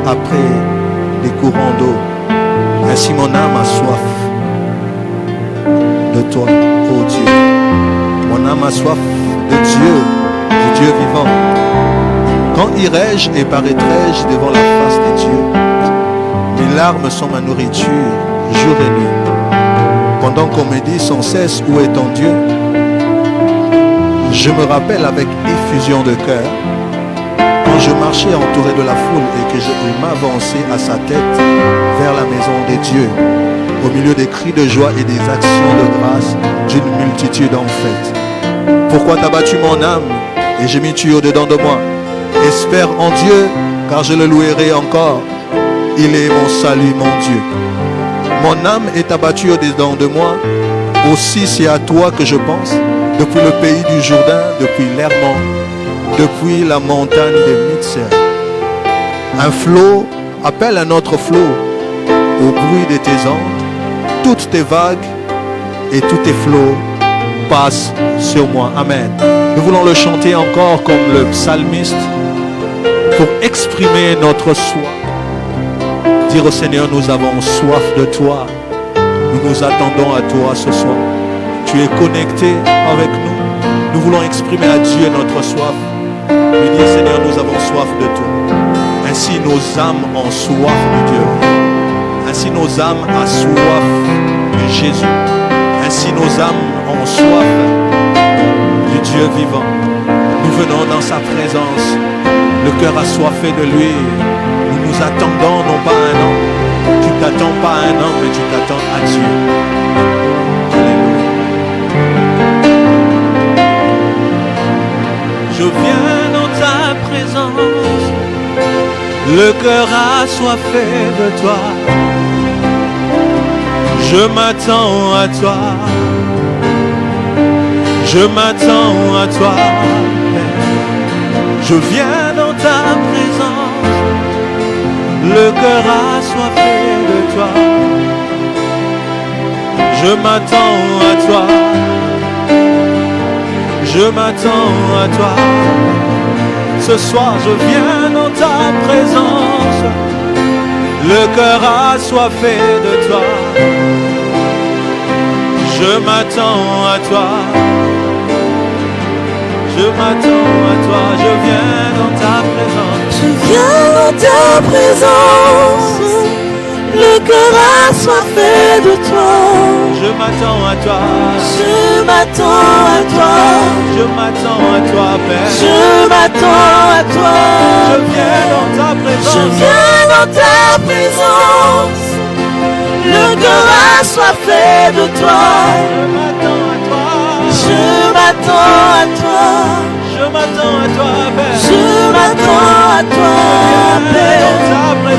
après les courants d'eau. Ainsi mon âme a soif de toi, ô Dieu. Mon âme a soif de Dieu, du Dieu vivant. Quand irai-je et paraîtrai-je devant la face de Dieu? Mes larmes sont ma nourriture, jour et nuit. Pendant qu'on me dit sans cesse où est ton Dieu, je me rappelle avec effusion de cœur quand je marchais entouré de la foule et que je m'avançais à sa tête vers la maison de Dieu, au milieu des cris de joie et des actions de grâce d'une multitude en fête. Pourquoi t'as battu mon âme et j'ai mis tu au-dedans de moi? Espère en Dieu, car je le louerai encore. Il est mon salut, mon Dieu. Mon âme est abattue au-dedans de moi. Aussi c'est à toi que je pense, depuis le pays du Jourdain, depuis l'Hermon, depuis la montagne de Mitser. Un flot appelle un autre flot au bruit de tes ondes. Toutes tes vagues et tous tes flots passent sur moi. Amen. Nous voulons le chanter encore comme le psalmiste pour exprimer notre soif. Dire au Seigneur, nous avons soif de toi. Nous nous attendons à toi ce soir. Tu es connecté avec nous. Nous voulons exprimer à Dieu notre soif. Lui dire, Seigneur, nous avons soif de toi. Ainsi nos âmes ont soif de Dieu. Ainsi nos âmes ont soif de Jésus. Ainsi nos âmes ont soif du Dieu vivant. Nous venons dans sa présence. Le cœur assoiffé de lui. Nous nous attendons non pas à un homme. Tu t'attends pas à un homme, mais tu t'attends à Dieu. Je viens dans ta présence. Le cœur assoiffé de toi. Je m'attends à toi. Je m'attends à toi. Je viens dans ta présence. Le cœur assoiffé de toi. Je m'attends à toi. Je m'attends à toi. Ce soir je viens dans ta présence. Le cœur assoiffé de toi. Je m'attends à toi. Je m'attends à toi. Je viens dans ta présence. Je viens dans ta présence. Le cœur assoiffé de toi. Je m'attends à toi. Je m'attends à toi. Je m'attends à toi, Père. Je m'attends à toi. Je viens dans ta présence. Je viens dans ta présence. Le cœur assoiffé de toi. Je m'attends à toi. Je m'attends à toi. Je m'attends à toi, Père. Je m'attends à toi, Père.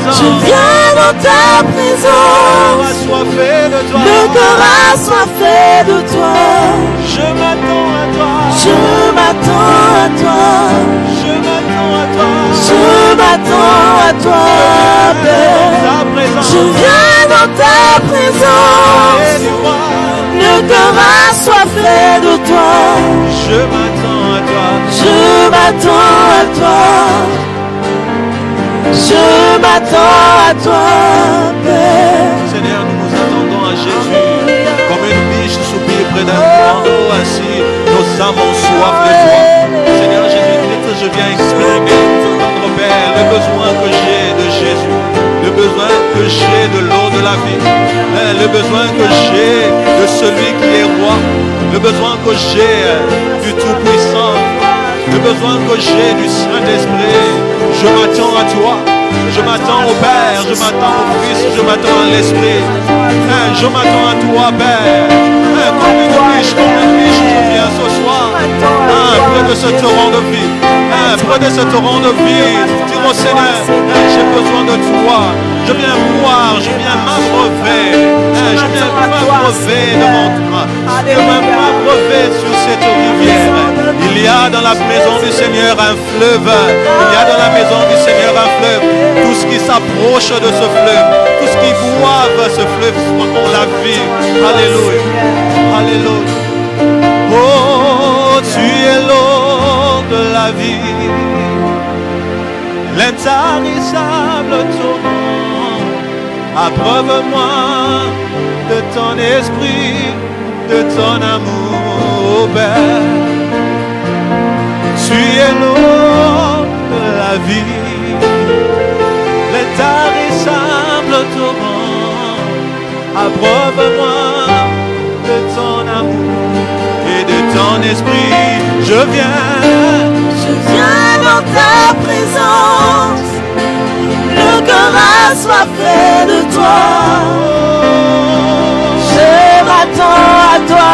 Je viens dans ta présence. Assoiffé de toi. Le cœur assoiffé de toi. Je m'attends à toi. Je m'attends à toi. Je m'attends à toi. Je m'attends à toi, Père. Je viens dans ta présence. Le cœur assoiffé de toi. Je m'attends à toi. Je m'attends à toi. Je m'attends à toi, Père. Seigneur, nous nous attendons à Jésus. Comme une biche soupire près d'un courant d'eau, ainsi nos âmes ont soif de toi. Seigneur Jésus-Christ, je viens exprimer, notre Père, le besoin que j'ai de Jésus. Le besoin que j'ai de l'eau de la vie. Le besoin que j'ai de celui qui est roi. Le besoin que j'ai du Tout-Puissant. Le besoin que j'ai du Saint-Esprit. Je m'attends à toi. Je m'attends au Père. Je m'attends au Fils. Je m'attends à l'Esprit. Je m'attends à toi, Père. Comme une biche, je viens ce soir. Près de ce torrent de vie. Près de ce torrent de vie. Dis au Seigneur, j'ai besoin de toi. Je viens boire, je viens m'abreuver. Je viens m'abreuver devant toi. Je viens m'abreuver sur cette rivière. Il y a dans la maison du Seigneur un fleuve. Il y a dans la maison du Seigneur un fleuve. Tout ce qui s'approche de ce fleuve, tout ce qui boive ce fleuve ont la vie. Alléluia. Alléluia. Oh, tu es l'eau de la vie. l'intarissable torrent. Abreuve-moi de ton esprit, de ton amour, Père. Tu es l'eau de la vie, l'intarissable torrent. Abreuve-moi de ton amour et de ton esprit. Je viens dans ta présence. Le cœur assoiffé de toi. Je m'attends à toi.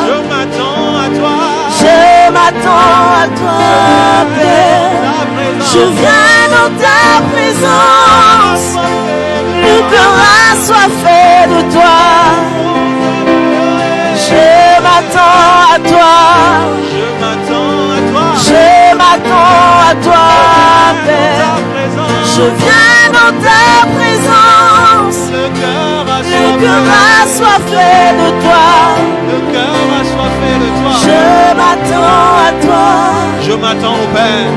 Je m'attends à toi. Je m'attends à toi, Père. Je viens dans ta présence. Le cœur assoiffé de toi. Je m'attends à toi. Je m'attends à toi. Je m'attends à toi, Père. Je viens dans ta présence. Le cœur assoiffé de toi. Le cœur assoiffé de toi. Je m'attends à toi. Je m'attends au Père.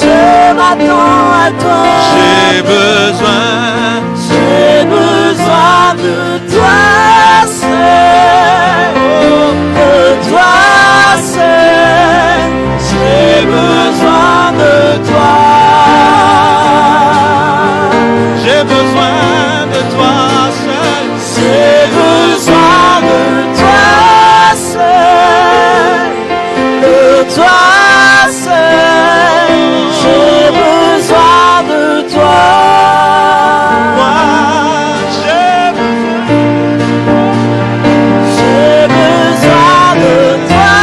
Je m'attends à toi. J'ai besoin de toi seul. De toi seul. J'ai besoin de toi. J'ai besoin de toi seul. J'ai besoin de toi seul. De toi seul. J'ai besoin de toi. Moi, j'ai besoin de toi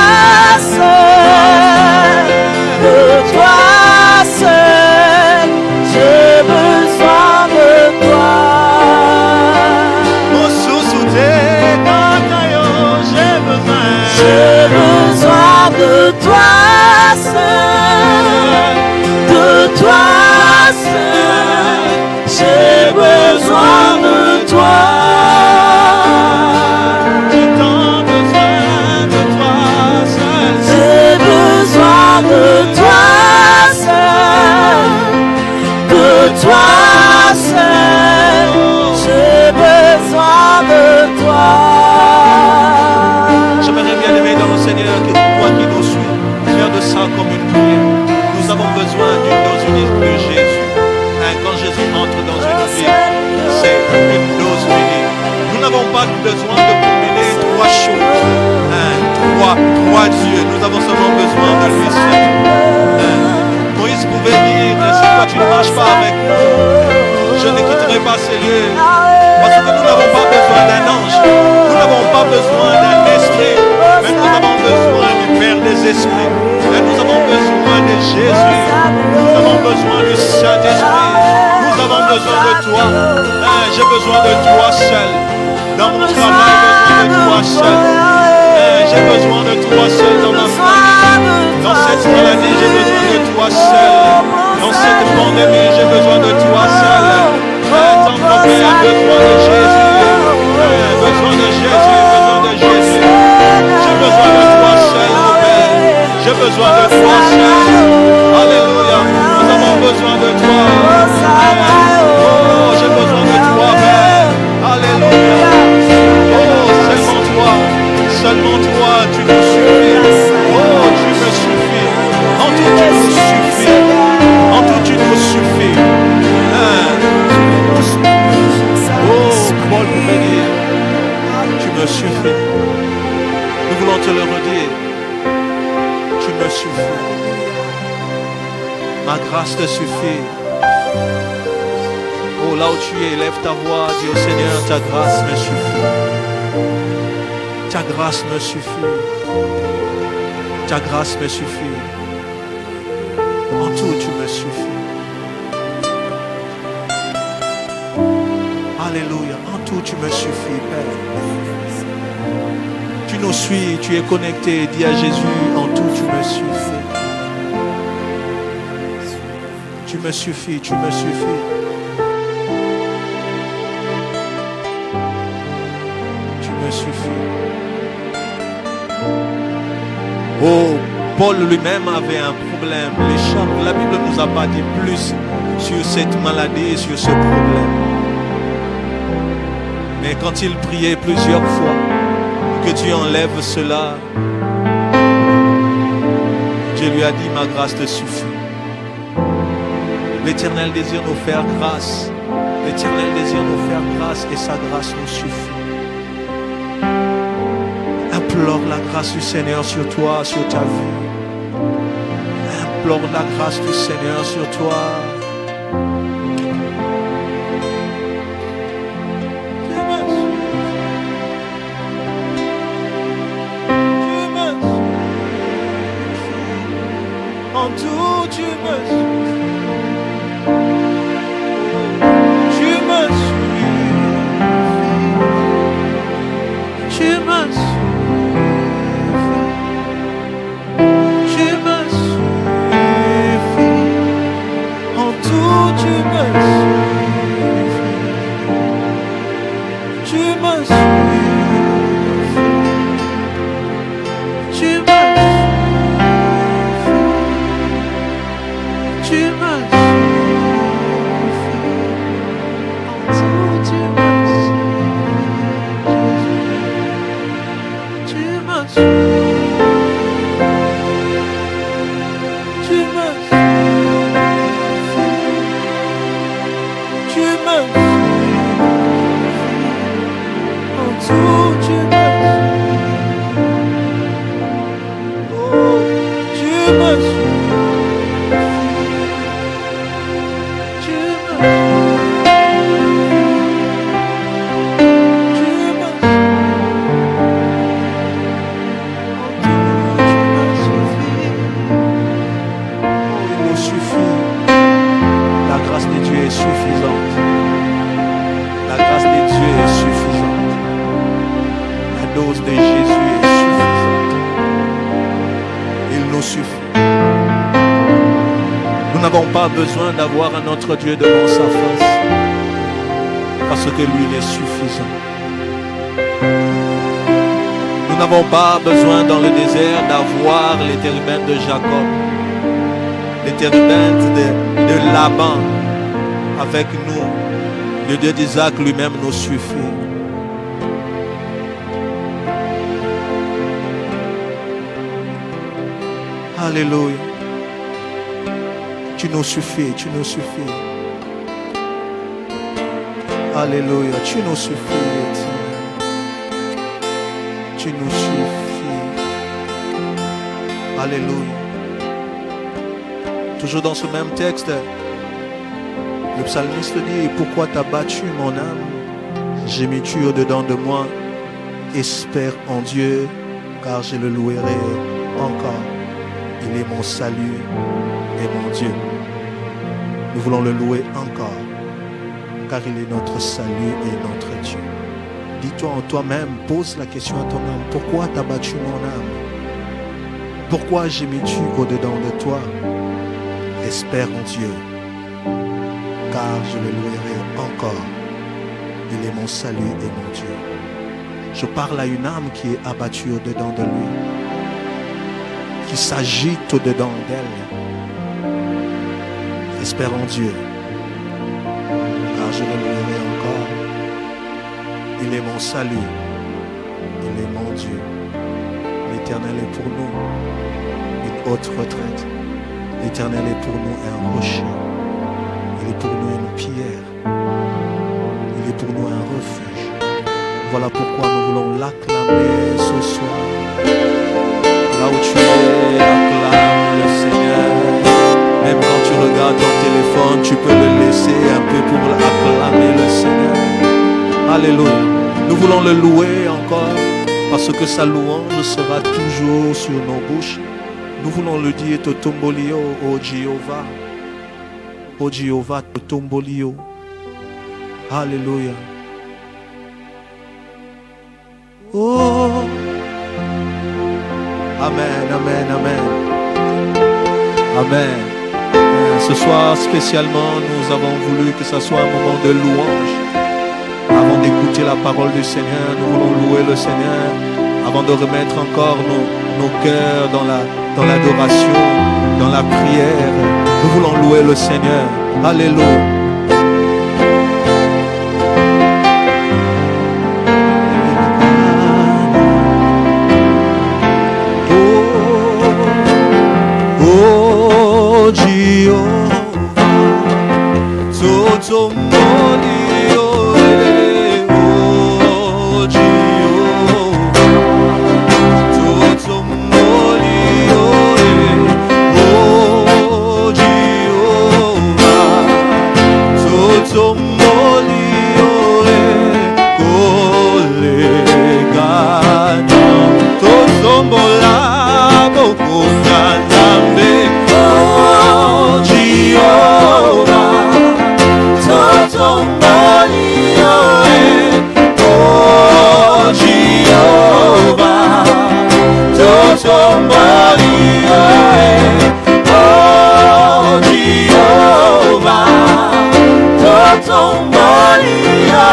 seul. De toi seul. J'ai besoin de toi. mon sous-souté dans j'ai besoin. J'ai besoin de toi seul. De toi seul. J'ai besoin de toi. J'ai tant besoin de toi seul. J'ai besoin de toi seul. De toi seul. J'ai besoin de toi. J'aimerais bien aimer dans le Seigneur que toi qui nous suis, faire de ça comme une prière. Nous avons besoin d'une dose unique de Jésus. Quand Jésus entre dans une vie, c'est une dose unique. Nous n'avons pas besoin de combiner trois choses. Trois dieux. Nous avons seulement besoin de lui seul. Moïse pouvait dire, si toi tu ne marches pas avec nous, je ne quitterai pas ces lieux. Parce que nous n'avons pas besoin d'un ange. Nous n'avons pas besoin d'un esprit. Mais nous avons besoin du Père des esprits. Et nous avons besoin de Jésus. Nous avons besoin du Saint-Esprit. Nous avons besoin de toi. J'ai besoin de toi seul. Dans mon travail, j'ai besoin de toi seul. J'ai besoin de toi seul dans ma famille. Dans cette maladie, j'ai besoin de toi seul. Dans cette pandémie, j'ai besoin de toi seul. Ton peuple a besoin de Jésus. Besoin de Jésus, besoin de Jésus. J'ai besoin de toi seul, mon Père. J'ai besoin de toi seul. Alléluia. Nous avons besoin de toi. Oh, j'ai besoin de toi, Père. Alléluia. Oh, seulement toi. Seulement toi, tu nous suffis. Oh, tu me suffis. En tout, tu nous suffis. En tout, tu nous suffis. Oh, Paul pouvait dire, tu me suffis. Nous voulons te le redire. Tu me suffis. Ma grâce te suffit. Oh, là où tu es, lève ta voix, dis au Seigneur, ta grâce me suffit. Ta grâce me suffit. Ta grâce me suffit. En tout, tu me suffis. Alléluia. En tout, tu me suffis, Père. Tu nous suis, tu es connecté. Dis à Jésus, en tout, tu me suffis. Tu me suffis, tu me suffis. Tu me suffis. Oh, Paul lui-même avait un problème. La Bible ne nous a pas dit plus sur cette maladie, sur ce problème. Mais quand il priait plusieurs fois, que Dieu enlève cela, Dieu lui a dit, ma grâce te suffit. L'Éternel désire nous faire grâce. L'Éternel désire nous faire grâce et sa grâce nous suffit. Implore la grâce du Seigneur sur toi, sur ta vie. Implore la grâce du Seigneur sur toi. En tout, tu me besoin d'avoir un autre Dieu devant sa face parce que lui il est suffisant. Nous n'avons pas besoin dans le désert d'avoir les térubins de Jacob, les térubins de Laban avec nous. Le Dieu d'Isaac lui-même nous suffit. Alléluia. Tu nous suffis, tu nous suffis. Alléluia, tu nous suffis. Tu nous suffis. Alléluia. Toujours dans ce même texte, le psalmiste dit, pourquoi t'as battu mon âme? Gémis-tu au-dedans de moi? Espère en Dieu, car je le louerai encore. Il est mon salut et mon Dieu. Nous voulons le louer encore, car il est notre salut et notre Dieu. Dis-toi en toi-même, pose la question à ton âme, pourquoi t'as battu mon âme? Pourquoi gémis-tu au-dedans de toi? Espère en Dieu, car je le louerai encore. Il est mon salut et mon Dieu. Je parle à une âme qui est abattue au-dedans de lui, qui s'agite au-dedans d'elle. Espère en Dieu, car je le louerai encore. Il est mon salut, il est mon Dieu. L'Éternel est pour nous une haute retraite. L'Éternel est pour nous un rocher. Il est pour nous une pierre. Il est pour nous un refuge. Voilà pourquoi nous voulons l'acclamer ce soir. Là où tu es, acclame le Seigneur. Même quand tu regardes ton téléphone, tu peux le laisser un peu pour acclamer le Seigneur. Alléluia. Nous voulons le louer encore parce que sa louange sera toujours sur nos bouches. Nous voulons le dire, Totombolio, ô Jéhovah. Ô Jéhovah, Totombolio. Alléluia. Oh. Amen, amen, amen. Amen. Ce soir spécialement, nous avons voulu que ce soit un moment de louange. Avant d'écouter la parole du Seigneur, nous voulons louer le Seigneur. Avant de remettre encore nos cœurs dans l'adoration, dans la prière. Nous voulons louer le Seigneur. Alléluia. Oh, Jehovah, Totomolio, oh, Jehovah, Totomolio, oh, Jehovah, Totomolio, Kolegano, Totombola, Bokunanambe, oh, Jehovah, Totomolio, oh, Jehovah, Totomolio, oh, Jehovah, Totomolio,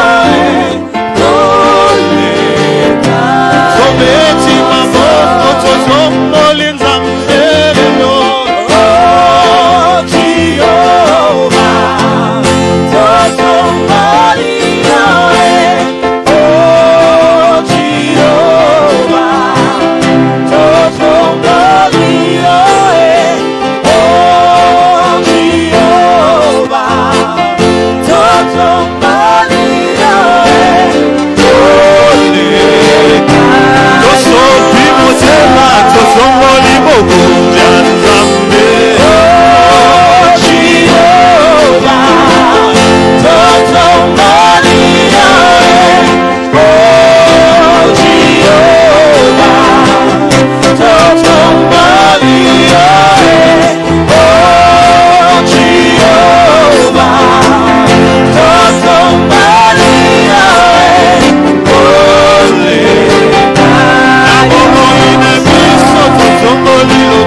Someti mambo, Totomoli nzambelo, oh, Jehovah, Totomolio, oh, Jehovah, Totomolio, oh, Jehovah, Totomolio,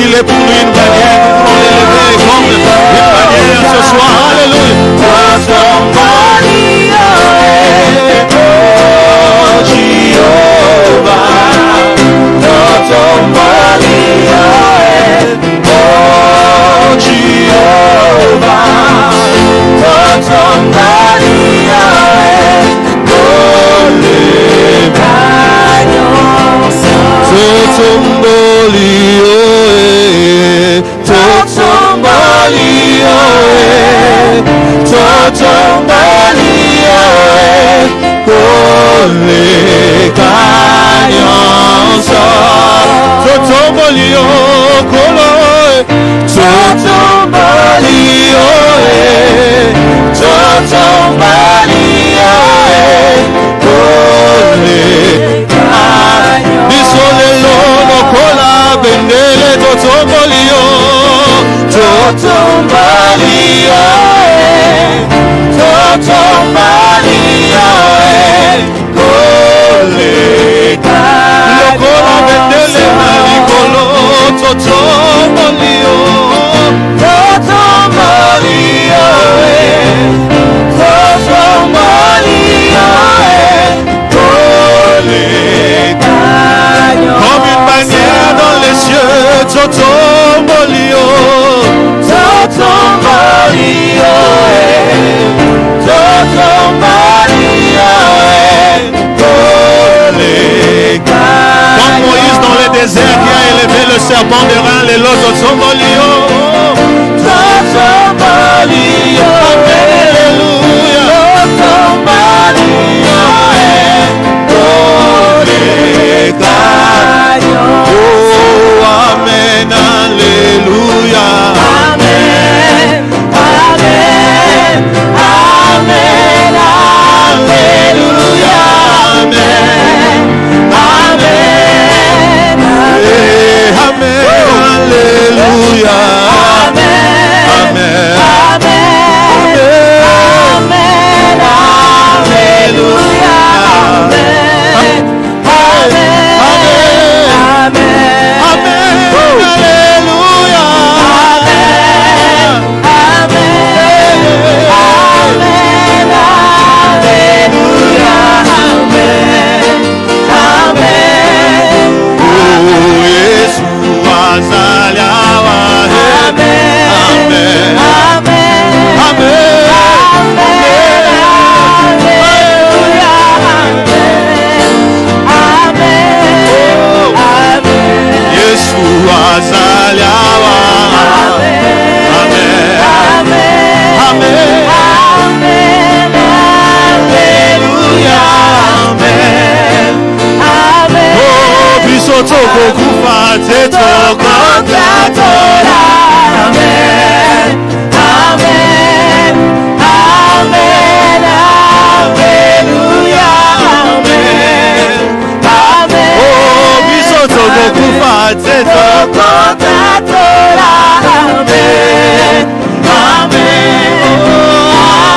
il est pour nous une manière, nous voulons l'élever comme une manière ce soir. Alléluia. Oh, Jehovah, Totomolio, oh, Jehovah, Totomolio, Totomolio, Totomolio, Totomolio, Koleganyoso, Totomolio, Totomolio, Totomolio, Koleganyoso. Bisolelo kola bendele Totomolio, Totomolio, Totomolio, Koleganyoso. Lokola bendele nalikolo Totomolio, Totomolio, Totomolio, Koleganyoso. Comme une bannière dans les cieux, Totomolio, Totomolio, Totomolio, Koleganyoso. Comme Moïse dans le désert qui a élevé le serpent de rein, les lots Totomolio, Totomolio, alléluia, Totomolio, Koleganyoso. Oh, amen, alléluia. Amen, amen, amen, alléluia. Amen, amen, amen. tokokufa te tokotatola. Amen, amen, amen, alléluia, amen, amen. Oh, biso tokokufa te tokotatola. Amen, amen,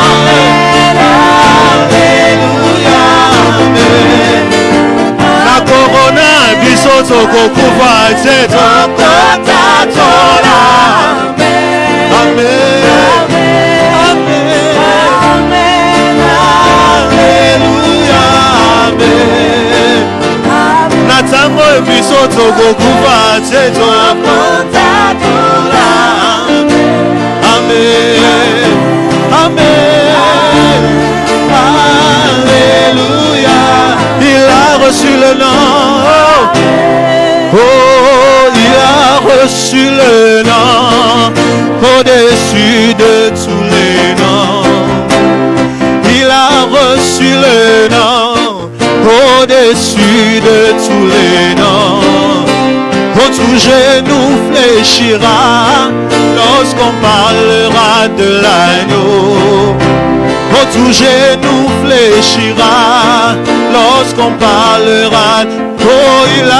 amen, alléluia, amen. Na corona biso tokokufa te tokotatola. Amen, amen, alléluia, amen. Na tango biso tokokufa te tokotatola. Amen, amen, alléluia. Il a reçu le nom. Oh, il a reçu le nom au-dessus de tous les noms. Il a reçu le nom au-dessus de tous les noms. Oh, tout genou fléchira lorsqu'on parlera de l'agneau. Oh, tout genou fléchira lorsqu'on parlera. Oh, il a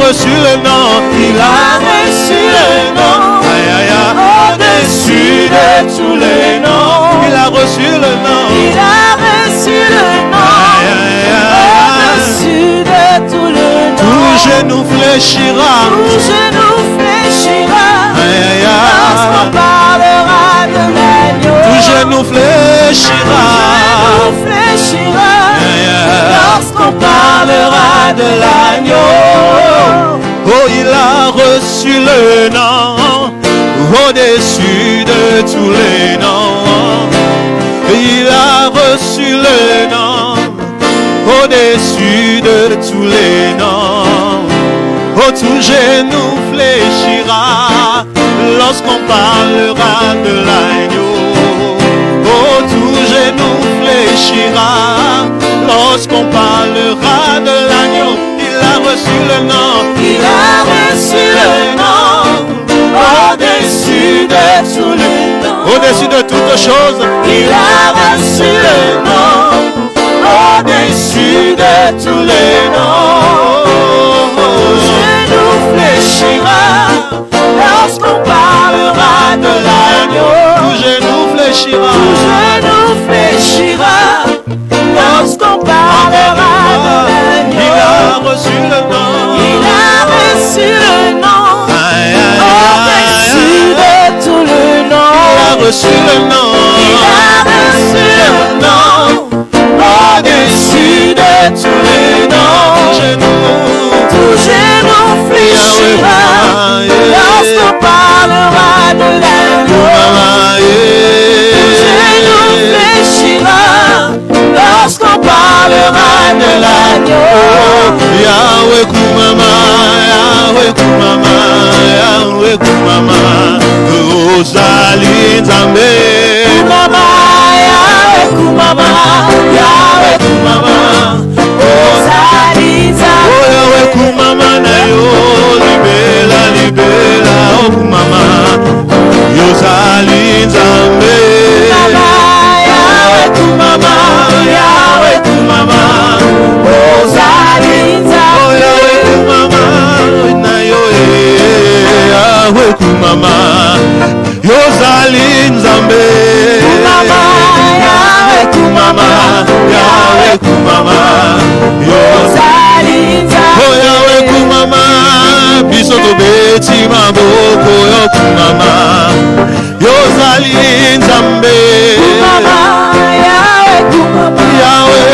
reçu le nom. Il a reçu le nom. Aïe, aïe, aïe. Au-dessus de tous les noms. Il a reçu le nom. Il a reçu le nom. Aïe, aïe, aïe. Au-dessus de tous les noms. Tout genou fléchira. Tout genou fléchira. Aïe, aïe, aïe. Lorsqu'on parlera de l'agneau. Tout genou fléchira. Tout fléchira. Aïe, aïe. Lorsqu'on parlera de l'agneau. Oh, il a reçu le nom au-dessus de tous les noms. Il a reçu le nom au-dessus de tous les noms. Oh, tout genou fléchira lorsqu'on parlera de l'agneau. Oh, tout genou fléchira lorsqu'on parlera de l'agneau. Il a reçu le nom. Il a reçu le nom. Au-dessus de tous les noms. Au-dessus de toutes choses. Il a reçu le nom. Au-dessus de tous les noms. Genou fléchira lorsqu'on parlera de l'agneau. Tout genou fléchira. Genou fléchira lorsqu'on parlera de l'agneau. Il a reçu le nom. Il a reçu le nom. Aïe, aïe, Au-dessus de tous les Il a noms. reçu le nom. Il a reçu le nom. Au-dessus de tous les noms. Tout genou fléchira lorsqu'on parlera de l'agneau. Tout genou fléchira lorsqu'on parlera de l'agneau. Yahweh Kumama, Yahweh Kumama, Yahweh Kumama, Ozali Nzambe. Kumama, Yahweh Kumama, Yahweh Kumama, Ozali Nzambe. Oh Yahweh Kumama na yo, libela, libela, oh Kumama, Yozali Nzambe. Kumama, Yahweh Kumama, Yahweh Kumama, Ozali Nzambe. Oh Yahweh Kumama na yo, Yahweh Kumama, Yozali Nzambe. Kumama, Yahweh Kumama, Yahweh Kumama, Ozali Nzambe. Oh Yahweh Kumama, biso tobeti maboko yo Kumama, Yozali Nzambe. Kumama, Yahweh Kumama, Yahweh,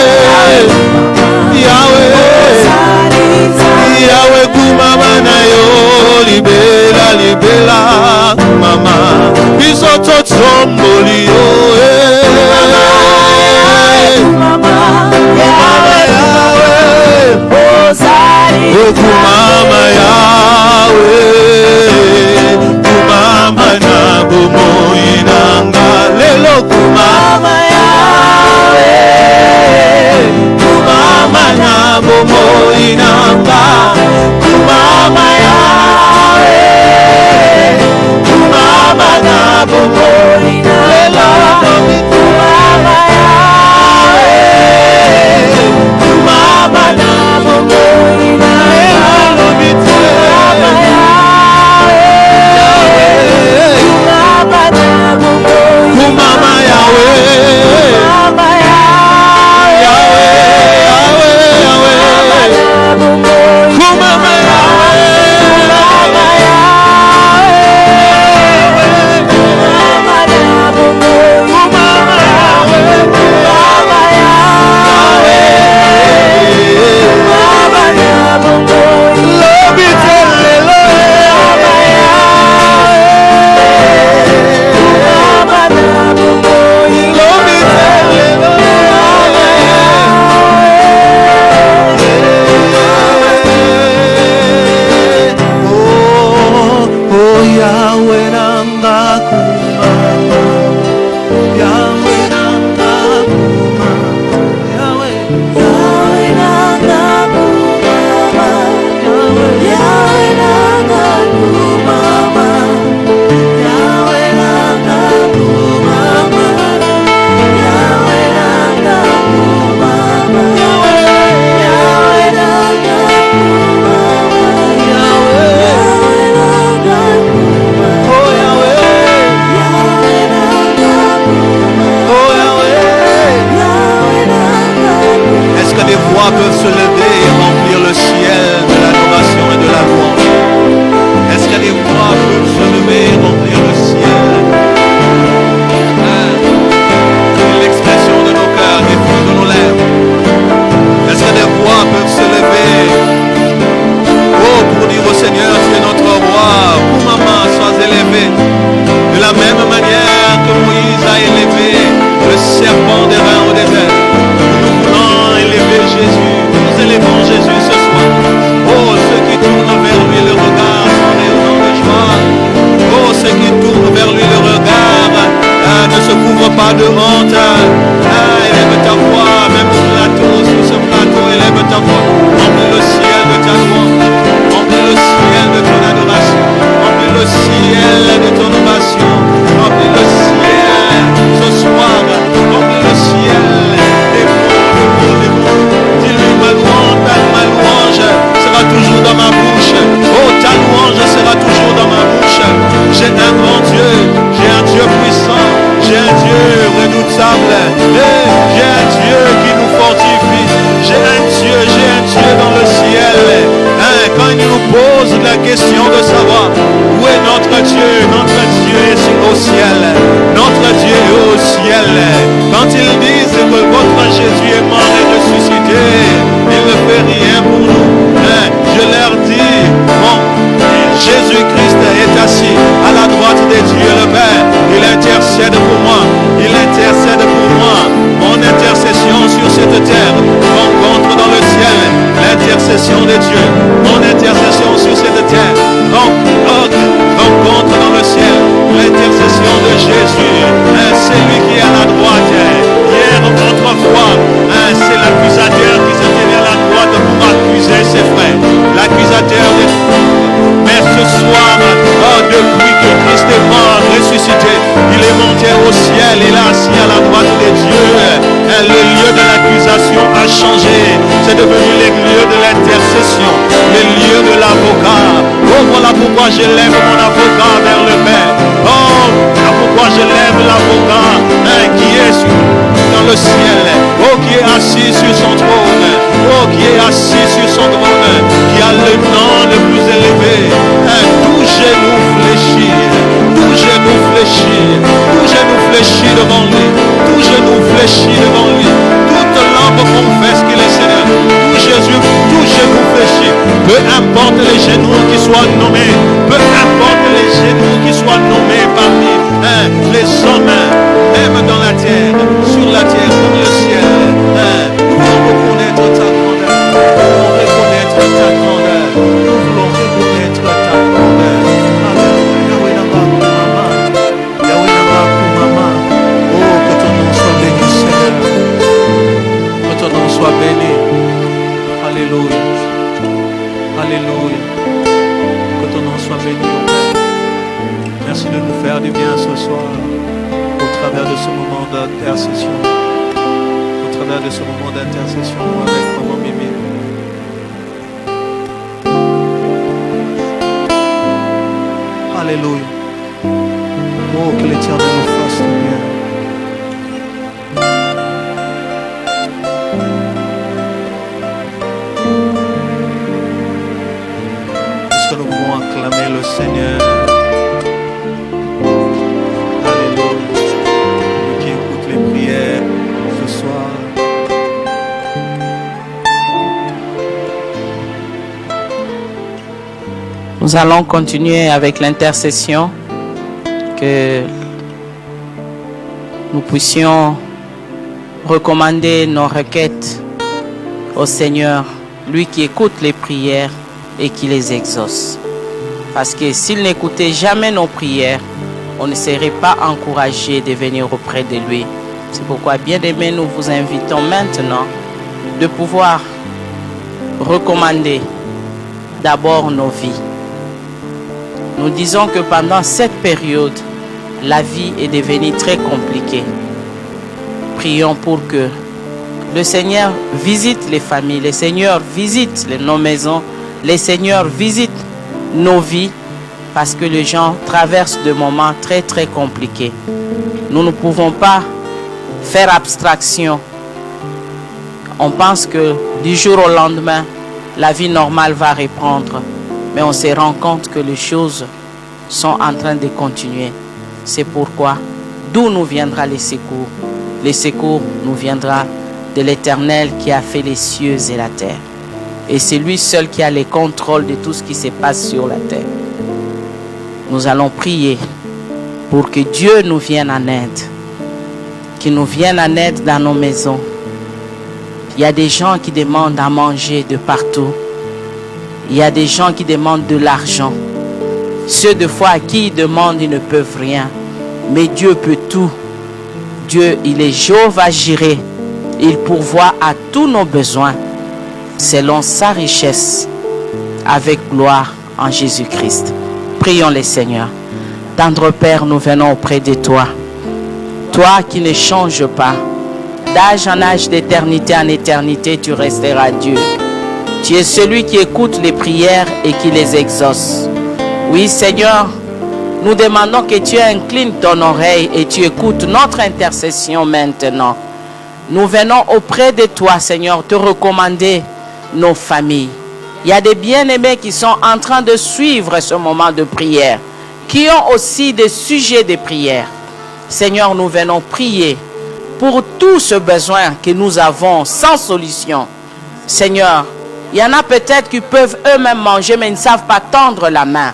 Yahweh, Ozali Nzambe. Yahweh Kumama na yo, libela, libela, Kumama, biso totomboli yo, Kumama, Yahweh, Yahweh, Ozali oh Kumama Yahweh, Kumama na bomoi nanga, lelo Kumama Yahweh, Kumama na bomoi nanga, Kumama Peu importe les genoux qui soient nommés, peu importe les genoux qui soient nommés parmi les hommes, même dans la terre, sur la terre, dans le ciel, nous voulons reconnaître ta grandeur. Nous voulons reconnaître ta grandeur. Nous voulons reconnaître ta grandeur. Yahweh Namakumama. Yahweh Namakumama. Oh, que ton nom soit béni, Seigneur. Que ton nom soit béni. Alléluia. Alléluia. Que ton nom soit béni, oh Père. Merci de nous faire du bien ce soir au travers de ce moment d'intercession. Au travers de ce moment d'intercession avec Maman Mimi. Alléluia. Oh, que l'Éternel nous fasse du bien. Est-ce que nous pouvons acclamer le Seigneur? Alléluia. Nous qui écoute les prières ce soir. Nous allons continuer avec l'intercession, que nous puissions recommander nos requêtes au Seigneur, lui qui écoute les prières et qui les exauce. Parce que s'il n'écoutait jamais nos prières, on ne serait pas encouragé de venir auprès de lui. C'est pourquoi, bien-aimés, nous vous invitons maintenant de pouvoir recommander d'abord nos vies. Nous disons que pendant cette période, la vie est devenue très compliquée. Prions pour que le Seigneur visite les familles, le Seigneur visite nos maisons, le Seigneur visite nos vies, parce que les gens traversent des moments très très compliqués. Nous ne pouvons pas faire abstraction. On pense que du jour au lendemain, la vie normale va reprendre. Mais on se rend compte que les choses sont en train de continuer. C'est pourquoi, d'où nous viendra les secours? Les secours nous viendra de l'Éternel qui a fait les cieux et la terre. Et c'est lui seul qui a le contrôle de tout ce qui se passe sur la terre. Nous allons prier pour que Dieu nous vienne en aide. Qu'il nous vienne en aide dans nos maisons. Il y a des gens qui demandent à manger de partout. Il y a des gens qui demandent de l'argent. Ceux de foi à qui ils demandent, ils ne peuvent rien. Mais Dieu peut tout. Dieu, il est Jéhovah Jireh. Il pourvoit à tous nos besoins selon sa richesse avec gloire en Jésus-Christ. Prions le Seigneur. Tendre Père, nous venons auprès de toi. Toi qui ne changes pas. D'âge en âge, d'éternité en éternité, tu resteras Dieu. Tu es celui qui écoute les prières et qui les exauce. Oui, Seigneur, nous demandons que tu inclines ton oreille et tu écoutes notre intercession maintenant. Nous venons auprès de toi, Seigneur, te recommander nos familles. Il y a des bien-aimés qui sont en train de suivre ce moment de prière, qui ont aussi des sujets de prière. Seigneur, nous venons prier pour tout ce besoin que nous avons sans solution. Seigneur, il y en a peut-être qui peuvent eux-mêmes manger, mais ils ne savent pas tendre la main.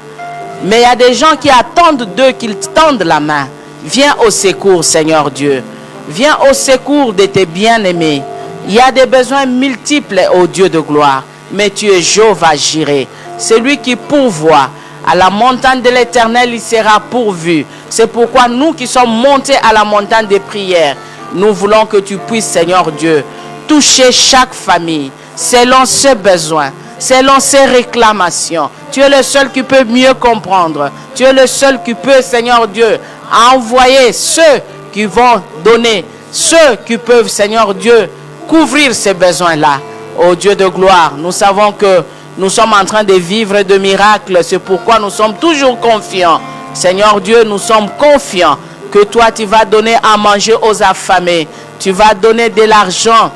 Mais il y a des gens qui attendent d'eux qu'ils tendent la main. Viens au secours, Seigneur Dieu. Viens au secours de tes bien-aimés. Il y a des besoins multiples, ô Dieu de gloire. Mais tu es Jéhovah Jireh. Celui qui pourvoit. À la montagne de l'Éternel, il sera pourvu. C'est pourquoi nous qui sommes montés à la montagne des prières, nous voulons que tu puisses, Seigneur Dieu, toucher chaque famille selon ses besoins, selon ses réclamations. Tu es le seul qui peut mieux comprendre. Tu es le seul qui peut, Seigneur Dieu, envoyer ceux qui vont donner, ceux qui peuvent, Seigneur Dieu, couvrir ces besoins-là. Ô Dieu de gloire, nous savons que nous sommes en train de vivre de miracles. C'est pourquoi nous sommes toujours confiants. Seigneur Dieu, nous sommes confiants que toi, tu vas donner à manger aux affamés. Tu vas donner de l'argent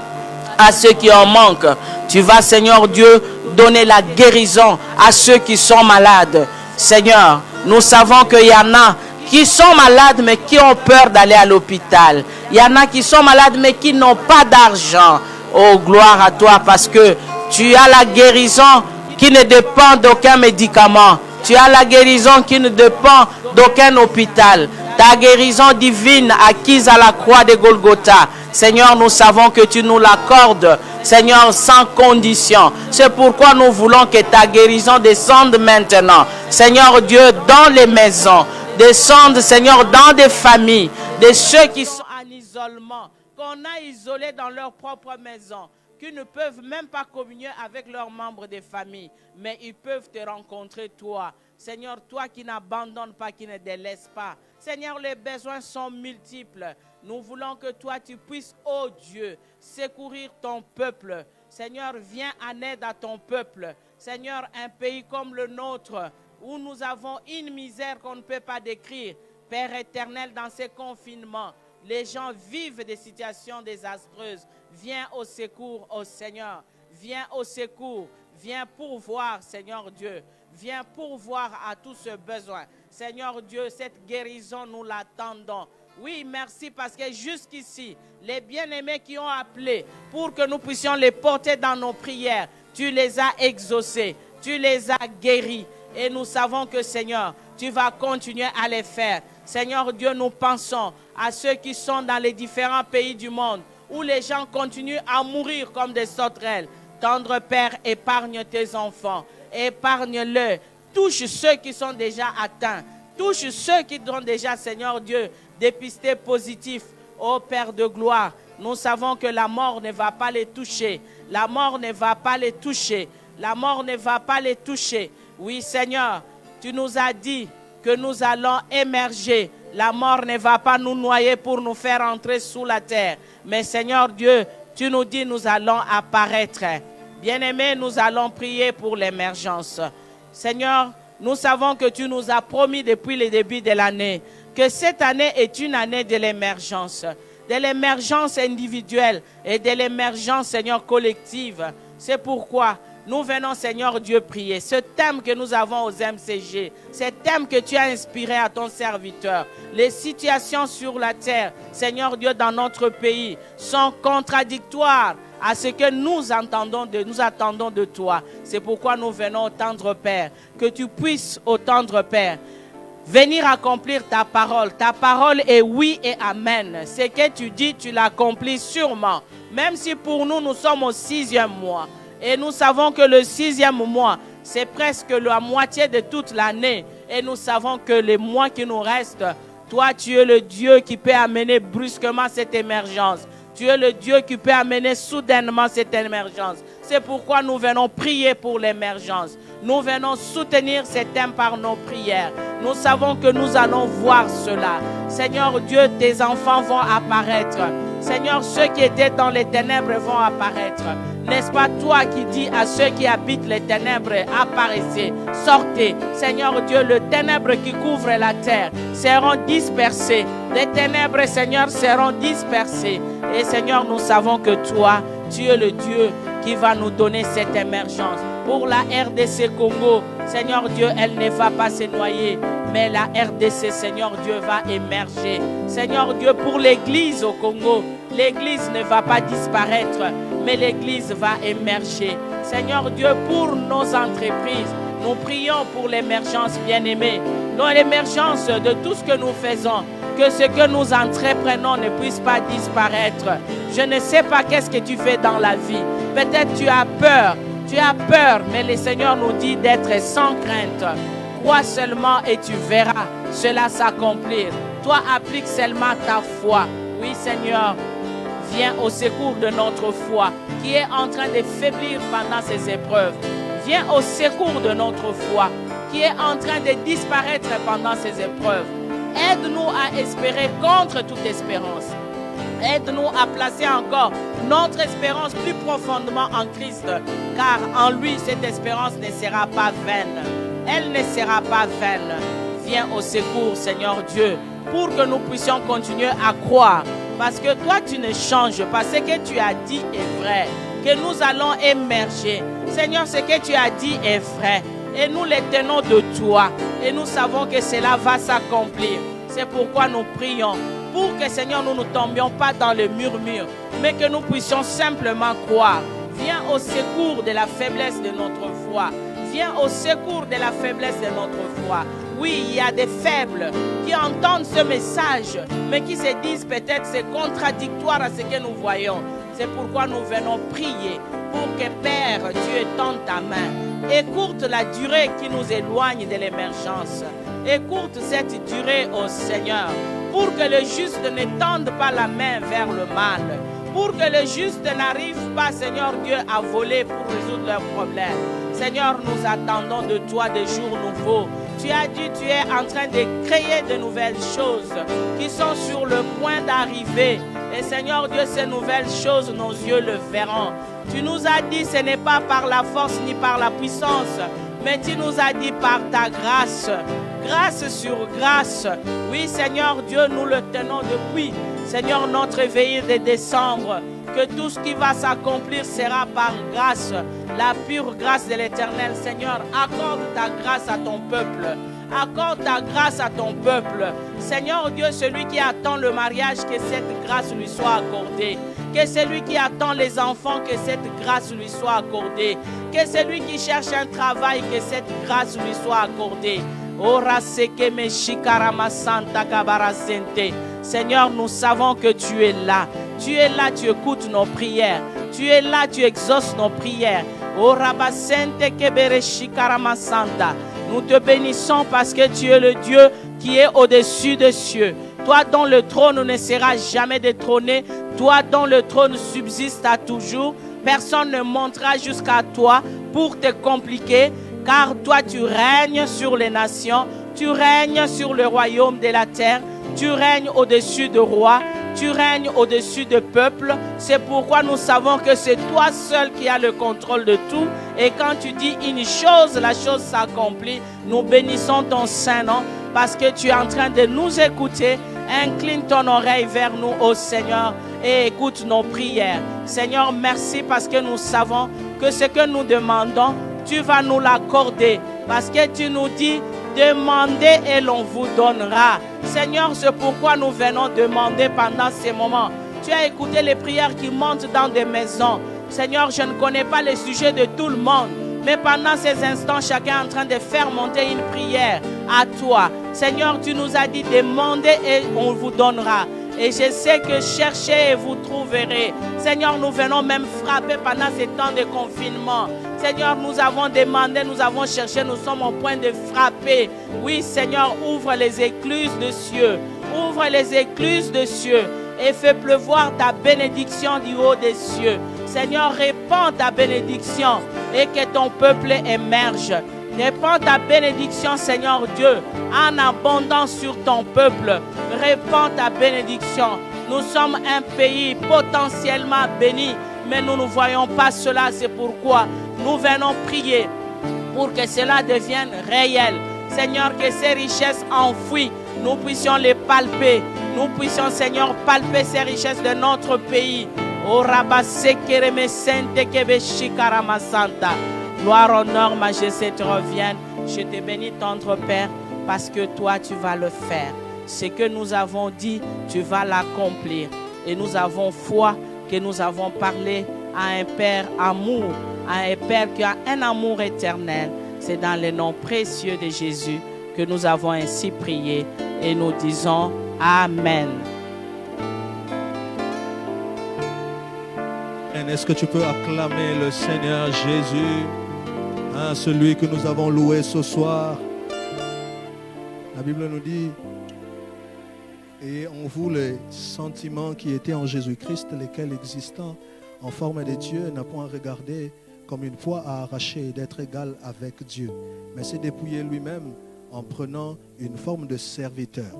à ceux qui en manquent. Tu vas, Seigneur Dieu, donner la guérison à ceux qui sont malades. Seigneur, nous savons qu'il y en a qui sont malades mais qui ont peur d'aller à l'hôpital. Il y en a qui sont malades mais qui n'ont pas d'argent. Oh, gloire à toi parce que tu as la guérison qui ne dépend d'aucun médicament. Tu as la guérison qui ne dépend d'aucun hôpital. Ta guérison divine acquise à la croix de Golgotha. Seigneur, nous savons que tu nous l'accordes, Seigneur, sans condition. C'est pourquoi nous voulons que ta guérison descende maintenant. Seigneur Dieu, dans les maisons, descende, Seigneur, dans des familles, de ceux qui sont en isolement, qu'on a isolés dans leur propre maison, qui ne peuvent même pas communier avec leurs membres de famille, mais ils peuvent te rencontrer toi. Seigneur, toi qui n'abandonnes pas, qui ne délaisses pas. Seigneur, les besoins sont multiples. Nous voulons que toi, tu puisses, oh Dieu, secourir ton peuple. Seigneur, viens en aide à ton peuple. Seigneur, un pays comme le nôtre, où nous avons une misère qu'on ne peut pas décrire. Père éternel, dans ces confinements, les gens vivent des situations désastreuses. Viens au secours, oh Seigneur. Viens au secours. Viens pourvoir, Seigneur Dieu. Viens pourvoir à tous ce besoin. Seigneur Dieu, cette guérison, nous l'attendons. Oui, merci parce que jusqu'ici, les bien-aimés qui ont appelé pour que nous puissions les porter dans nos prières, tu les as exaucés, tu les as guéris. Et nous savons que, Seigneur, tu vas continuer à les faire. Seigneur Dieu, nous pensons à ceux qui sont dans les différents pays du monde où les gens continuent à mourir comme des sauterelles. Tendre Père, épargne tes enfants, épargne-le. Touche ceux qui sont déjà atteints. Touche ceux qui sont déjà, Seigneur Dieu, dépistés positifs. Ô Père de gloire, nous savons que la mort ne va pas les toucher. La mort ne va pas les toucher. La mort ne va pas les toucher. Oui, Seigneur, tu nous as dit que nous allons émerger. La mort ne va pas nous noyer pour nous faire entrer sous la terre. Mais Seigneur Dieu, tu nous dis nous allons apparaître. Bien-aimés, nous allons prier pour l'émergence. Seigneur, nous savons que tu nous as promis depuis le début de l'année que cette année est une année de l'émergence individuelle et de l'émergence, Seigneur, collective. C'est pourquoi nous venons, Seigneur Dieu, prier. Ce thème que nous avons aux MCG, ce thème que tu as inspiré à ton serviteur, les situations sur la terre, Seigneur Dieu, dans notre pays, sont contradictoires à ce que nous attendons de toi. C'est pourquoi nous venons au tendre Père, que tu puisses, au tendre Père, venir accomplir ta parole. Ta parole est oui et amen. Ce que tu dis, tu l'accomplis sûrement. Même si pour nous, nous sommes au 6e mois. Et nous savons que le 6e mois, c'est presque la moitié de toute l'année. Et nous savons que les mois qui nous restent, toi, tu es le Dieu qui peut amener brusquement cette émergence. Tu es le Dieu qui peut amener soudainement cette émergence. C'est pourquoi nous venons prier pour l'émergence. Nous venons soutenir ces thèmes par nos prières. Nous savons que nous allons voir cela. Seigneur Dieu, tes enfants vont apparaître. Seigneur, ceux qui étaient dans les ténèbres vont apparaître. N'est-ce pas toi qui dis à ceux qui habitent les ténèbres, apparaissez, sortez. Seigneur Dieu, les ténèbres qui couvrent la terre seront dispersées. Les ténèbres, Seigneur, seront dispersées. Et Seigneur, nous savons que toi, tu es le Dieu qui va nous donner cette émergence. Pour la RDC Congo, Seigneur Dieu, elle ne va pas se noyer, mais la RDC, Seigneur Dieu, va émerger. Seigneur Dieu, pour l'Église au Congo, l'Église ne va pas disparaître, mais l'Église va émerger. Seigneur Dieu, pour nos entreprises, nous prions pour l'émergence, bien-aimée, dans l'émergence de tout ce que nous faisons, que ce que nous entreprenons ne puisse pas disparaître. Je ne sais pas qu'est-ce que tu fais dans la vie. Peut-être tu as peur, mais le Seigneur nous dit d'être sans crainte. Crois seulement et tu verras cela s'accomplir. Toi, applique seulement ta foi. Oui, Seigneur, viens au secours de notre foi qui est en train de faiblir pendant ces épreuves. Viens au secours de notre foi qui est en train de disparaître pendant ces épreuves. Aide-nous à espérer contre toute espérance. Aide-nous à placer encore notre espérance plus profondément en Christ, car en lui, cette espérance ne sera pas vaine. Elle ne sera pas vaine. Viens au secours, Seigneur Dieu, pour que nous puissions continuer à croire. Parce que toi, tu ne changes pas. Ce que tu as dit est vrai. Que nous allons émerger. Seigneur, ce que tu as dit est vrai. Et nous les tenons de toi. Et nous savons que cela va s'accomplir. C'est pourquoi nous prions. Pour que, Seigneur, nous ne tombions pas dans le murmure. Mais que nous puissions simplement croire. Viens au secours de la faiblesse de notre foi. viens au secours de la faiblesse de notre foi. Oui, il y a des faibles qui entendent ce message, mais qui se disent peut-être c'est contradictoire à ce que nous voyons. C'est pourquoi nous venons prier pour que Père, tu étendes ta main. Écoute la durée qui nous éloigne de l'émergence. Écoute cette durée, ô Seigneur, pour que le juste ne tende pas la main vers le mal. Pour que le juste n'arrive pas, Seigneur Dieu, à voler pour résoudre leurs problèmes. Seigneur, nous attendons de toi des jours nouveaux. Tu as dit, tu es en train de créer de nouvelles choses qui sont sur le point d'arriver. Et Seigneur Dieu, ces nouvelles choses, nos yeux le verront. Tu nous as dit, ce n'est pas par la force ni par la puissance, mais tu nous as dit par ta grâce. Grâce sur grâce. Oui, Seigneur Dieu, nous le tenons depuis, Seigneur, notre veillée de décembre, que tout ce qui va s'accomplir sera par grâce, la pure grâce de l'Éternel. Seigneur, accorde ta grâce à ton peuple. Accorde ta grâce à ton peuple. Seigneur Dieu, celui qui attend le mariage, que cette grâce lui soit accordée. Que celui qui attend les enfants, que cette grâce lui soit accordée. Que celui qui cherche un travail, que cette grâce lui soit accordée. Seigneur, nous savons que tu es là. Tu es là, tu écoutes nos prières. Tu es là, tu exauces nos prières. Nous te bénissons parce que tu es le Dieu qui est au-dessus des cieux. Toi dont le trône ne sera jamais détrôné. Toi dont le trône subsiste à toujours. Personne ne montera jusqu'à toi pour te compliquer. Car toi tu règnes sur les nations. Tu règnes sur le royaume de la terre. Tu règnes au-dessus de rois. Tu règnes au-dessus de peuples. C'est pourquoi nous savons que c'est toi seul qui as le contrôle de tout. Et quand tu dis une chose, la chose s'accomplit. Nous bénissons ton Saint-Nom parce que tu es en train de nous écouter. Incline ton oreille vers nous, ô Seigneur, et écoute nos prières. Seigneur, merci parce que nous savons que ce que nous demandons, tu vas nous l'accorder. Parce que tu nous dis, demandez et l'on vous donnera. Seigneur, c'est pourquoi nous venons demander pendant ces moments. Tu as écouté les prières qui montent dans des maisons. Seigneur, je ne connais pas les sujets de tout le monde. Mais pendant ces instants, chacun est en train de faire monter une prière à toi. Seigneur, tu nous as dit, demandez et on vous donnera. Et je sais que cherchez et vous trouverez. Seigneur, nous venons même frapper pendant ces temps de confinement. Seigneur, nous avons demandé, nous avons cherché, nous sommes au point de frapper. Oui, Seigneur, ouvre les écluses de cieux. Ouvre les écluses de cieux et fais pleuvoir ta bénédiction du haut des cieux. Seigneur, répands ta bénédiction et que ton peuple émerge. Répands ta bénédiction, Seigneur Dieu, en abondance sur ton peuple. Répands ta bénédiction. Nous sommes un pays potentiellement béni, mais nous ne voyons pas cela. C'est pourquoi nous venons prier pour que cela devienne réel. Seigneur, que ces richesses enfouies, nous puissions les palper. Nous puissions, Seigneur, palper ces richesses de notre pays. Gloire, honneur, majesté te reviennent. Je te bénis, tendre Père, parce que toi, tu vas le faire. Ce que nous avons dit, tu vas l'accomplir. Et nous avons foi que nous avons parlé à un Père amour, à un Père qui a un amour éternel. C'est dans le nom précieux de Jésus que nous avons ainsi prié et nous disons Amen. Est-ce que tu peux acclamer le Seigneur Jésus, hein, celui que nous avons loué ce soir? La Bible nous dit, et en vous les sentiments qui étaient en Jésus-Christ, lesquels existant en forme de Dieu, n'a point regardé comme une proie à arracher d'être égal avec Dieu, mais s'est dépouillé lui-même en prenant une forme de serviteur,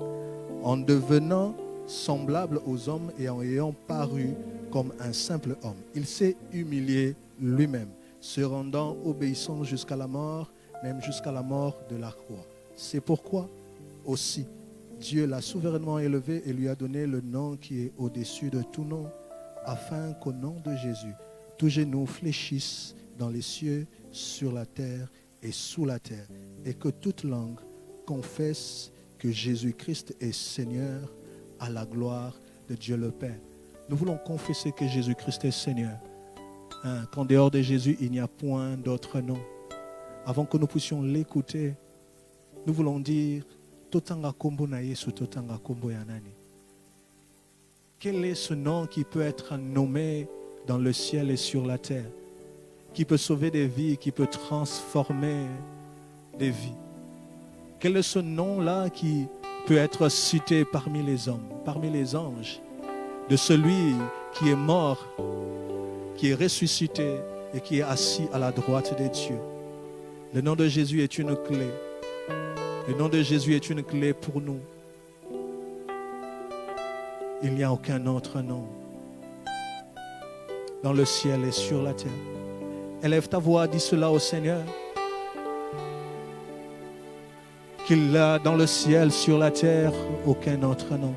en devenant semblable aux hommes et en ayant paru comme un simple homme. Il s'est humilié lui-même, se rendant obéissant jusqu'à la mort, même jusqu'à la mort de la croix. C'est pourquoi aussi Dieu l'a souverainement élevé et lui a donné le nom qui est au-dessus de tout nom, afin qu'au nom de Jésus, tous genoux fléchissent dans les cieux, sur la terre et sous la terre, et que toute langue confesse que Jésus-Christ est Seigneur, à la gloire de Dieu le Père. Nous voulons confesser que Jésus-Christ est Seigneur. Qu'en dehors de Jésus, il n'y a point d'autre nom. avant que nous puissions l'écouter, nous voulons dire Totanga Kombo na Yesu, Totanga Kombo ya nani. Quel est ce nom qui peut être nommé dans le ciel et sur la terre, qui peut sauver des vies, qui peut transformer des vies? Quel est ce nom-là qui peut être cité parmi les hommes, parmi les anges, de celui qui est mort, qui est ressuscité et qui est assis à la droite de Dieu? Le nom de Jésus est une clé. Le nom de Jésus est une clé pour nous. Il n'y a aucun autre nom dans le ciel et sur la terre. Élève ta voix, dis cela au Seigneur. Qu'il a dans le ciel, sur la terre, aucun autre nom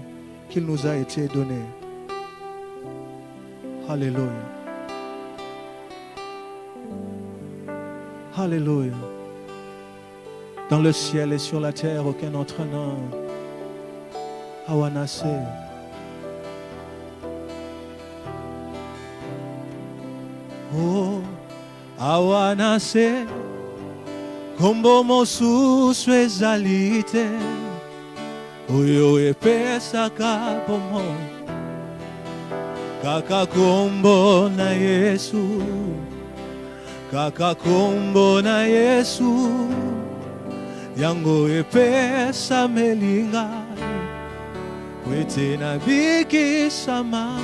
qu'il nous a été donné. Alléluia. Alléluia. Dans le ciel et sur la terre, aucun autre nom. Awanase. Oh, awanase. Kombo mosusu ezalite. Oyo epesa kabomo. Kaka kombo na Yesu. Kaka kombo na Yesu. Yango epesa melinga. Kwete na biki sama.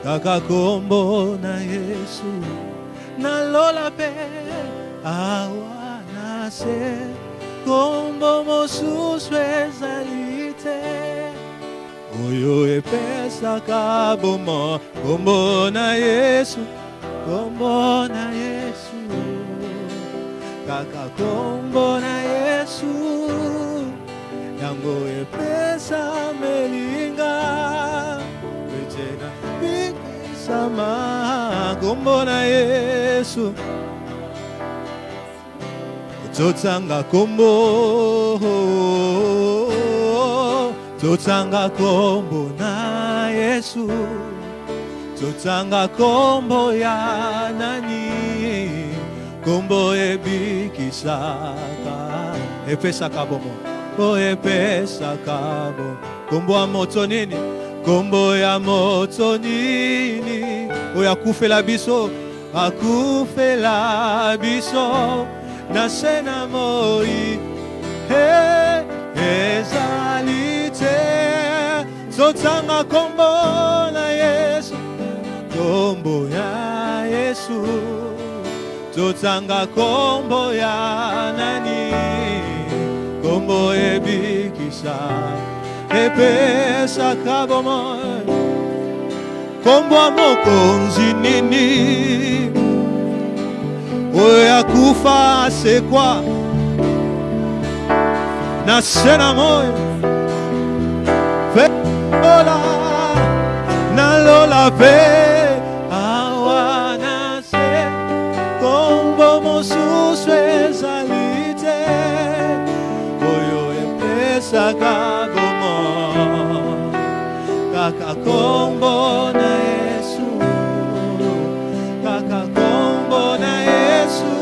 Kaka kombo na Yesu. Na lola pe. Awanase. Kombo mosusu ezalite. Oyo epesa kabomo. Kombo na Yesu. Kombo na Yesu. Kaka kombo na Yesu. Yango epesa melinga. Wetena biki sama. Kombo na Yesu. Totanga kombo. Totanga kombo na Yesu. Totanga kombo ya nani. Kombo ebikisaka. Epesaka bomo. Kombo epesaka bomo. Kombo ya moto nini. Kombo ya moto nini. Oya kufela biso. Akufela biso. Nasena moi. Hey, ezalite. Totanga kombo na Yesu. Kombo ya Yesu. Totanga kombo ya nani. Kombo ebikisa. Epesa kabomo. Kombo mokonzi nini. Oya kufa c'est quoi? Nasena moyo. Feola. Nalola pe. Awanase. Kombo mosusu ezalite. Oyo epesa kabomo. Kaka kombo na Yesu. Kaka kombo na Yesu.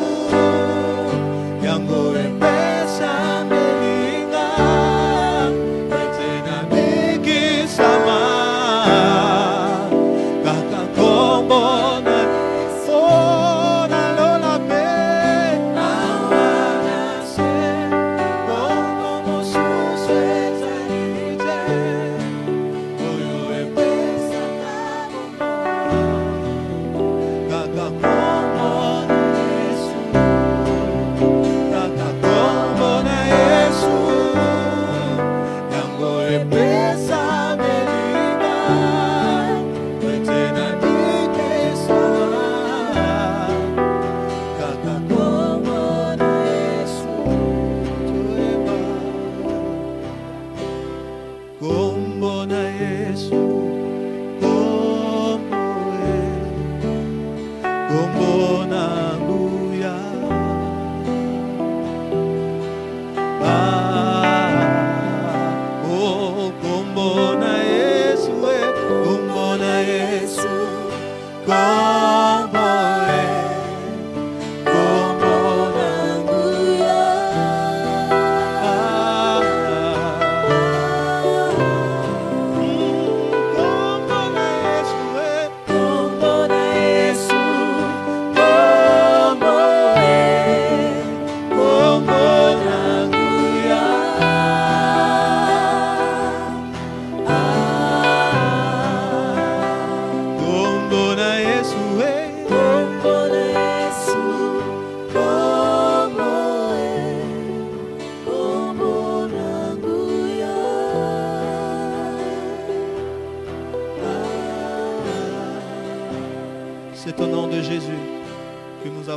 Yango epesa melinga. Etena biki sama. Kaka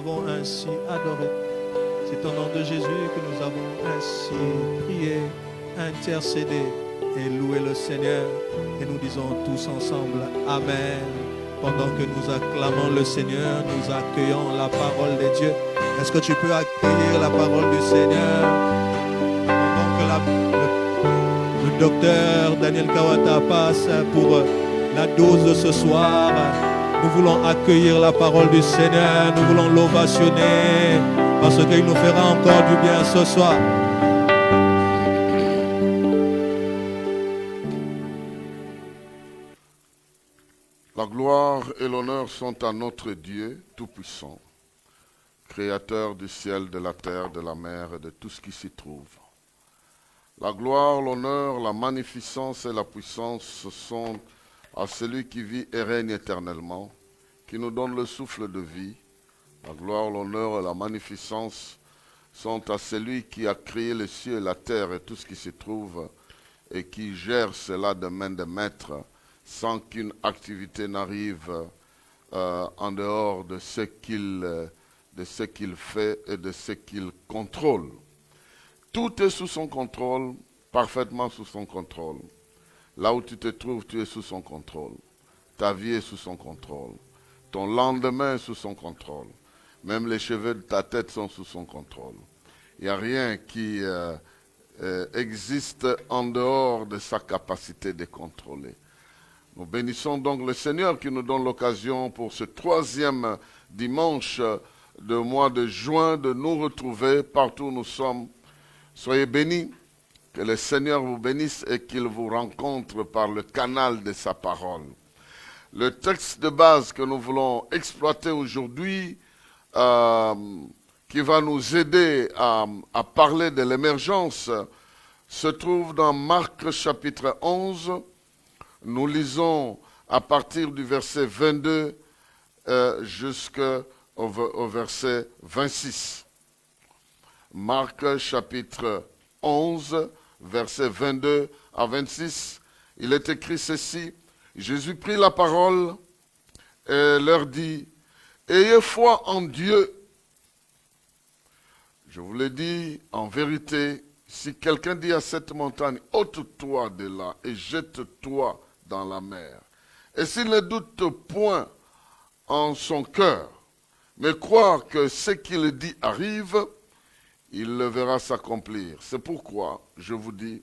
avons ainsi adoré. C'est au nom de Jésus que nous avons ainsi prié, intercédé et loué le Seigneur. Et nous disons tous ensemble Amen. Pendant que nous acclamons le Seigneur, nous accueillons la parole de Dieu. Est-ce que tu peux accueillir la parole du Seigneur? Pendant que le docteur Daniel Kawata passe pour la dose de ce soir, nous voulons accueillir la parole du Seigneur, nous voulons l'ovationner parce qu'il nous fera encore du bien ce soir. La gloire et l'honneur sont à notre Dieu Tout-Puissant, Créateur du ciel, de la terre, de la mer et de tout ce qui s'y trouve. La gloire, l'honneur, la magnificence et la puissance sont à celui qui vit et règne éternellement, qui nous donne le souffle de vie. La gloire, l'honneur et la magnificence sont à celui qui a créé les cieux et la terre et tout ce qui s'y trouve et qui gère cela de main de maître sans qu'une activité n'arrive en dehors de ce qu'il fait et de ce qu'il contrôle. Tout est sous son contrôle, parfaitement sous son contrôle. Là où tu te trouves, tu es sous son contrôle. Ta vie est sous son contrôle. Ton lendemain est sous son contrôle. Même les cheveux de ta tête sont sous son contrôle. Il n'y a rien qui existe en dehors de sa capacité de contrôler. Nous bénissons donc le Seigneur qui nous donne l'occasion pour ce 3e dimanche du mois de juin de nous retrouver partout où nous sommes. Soyez bénis, que le Seigneur vous bénisse et qu'il vous rencontre par le canal de sa parole. Le texte de base que nous voulons exploiter aujourd'hui, qui va nous aider à parler de l'émergence, se trouve dans Marc chapitre 11. Nous lisons à partir du verset 22 jusqu'au verset 26. Marc chapitre 11, verset 22 à 26, il est écrit ceci. Jésus prit la parole et leur dit, « Ayez foi en Dieu. » Je vous le dis en vérité, si quelqu'un dit à cette montagne, « Ôte-toi de là et jette-toi dans la mer. » Et s'il ne doute point en son cœur, mais croit que ce qu'il dit arrive, il le verra s'accomplir. C'est pourquoi, je vous dis,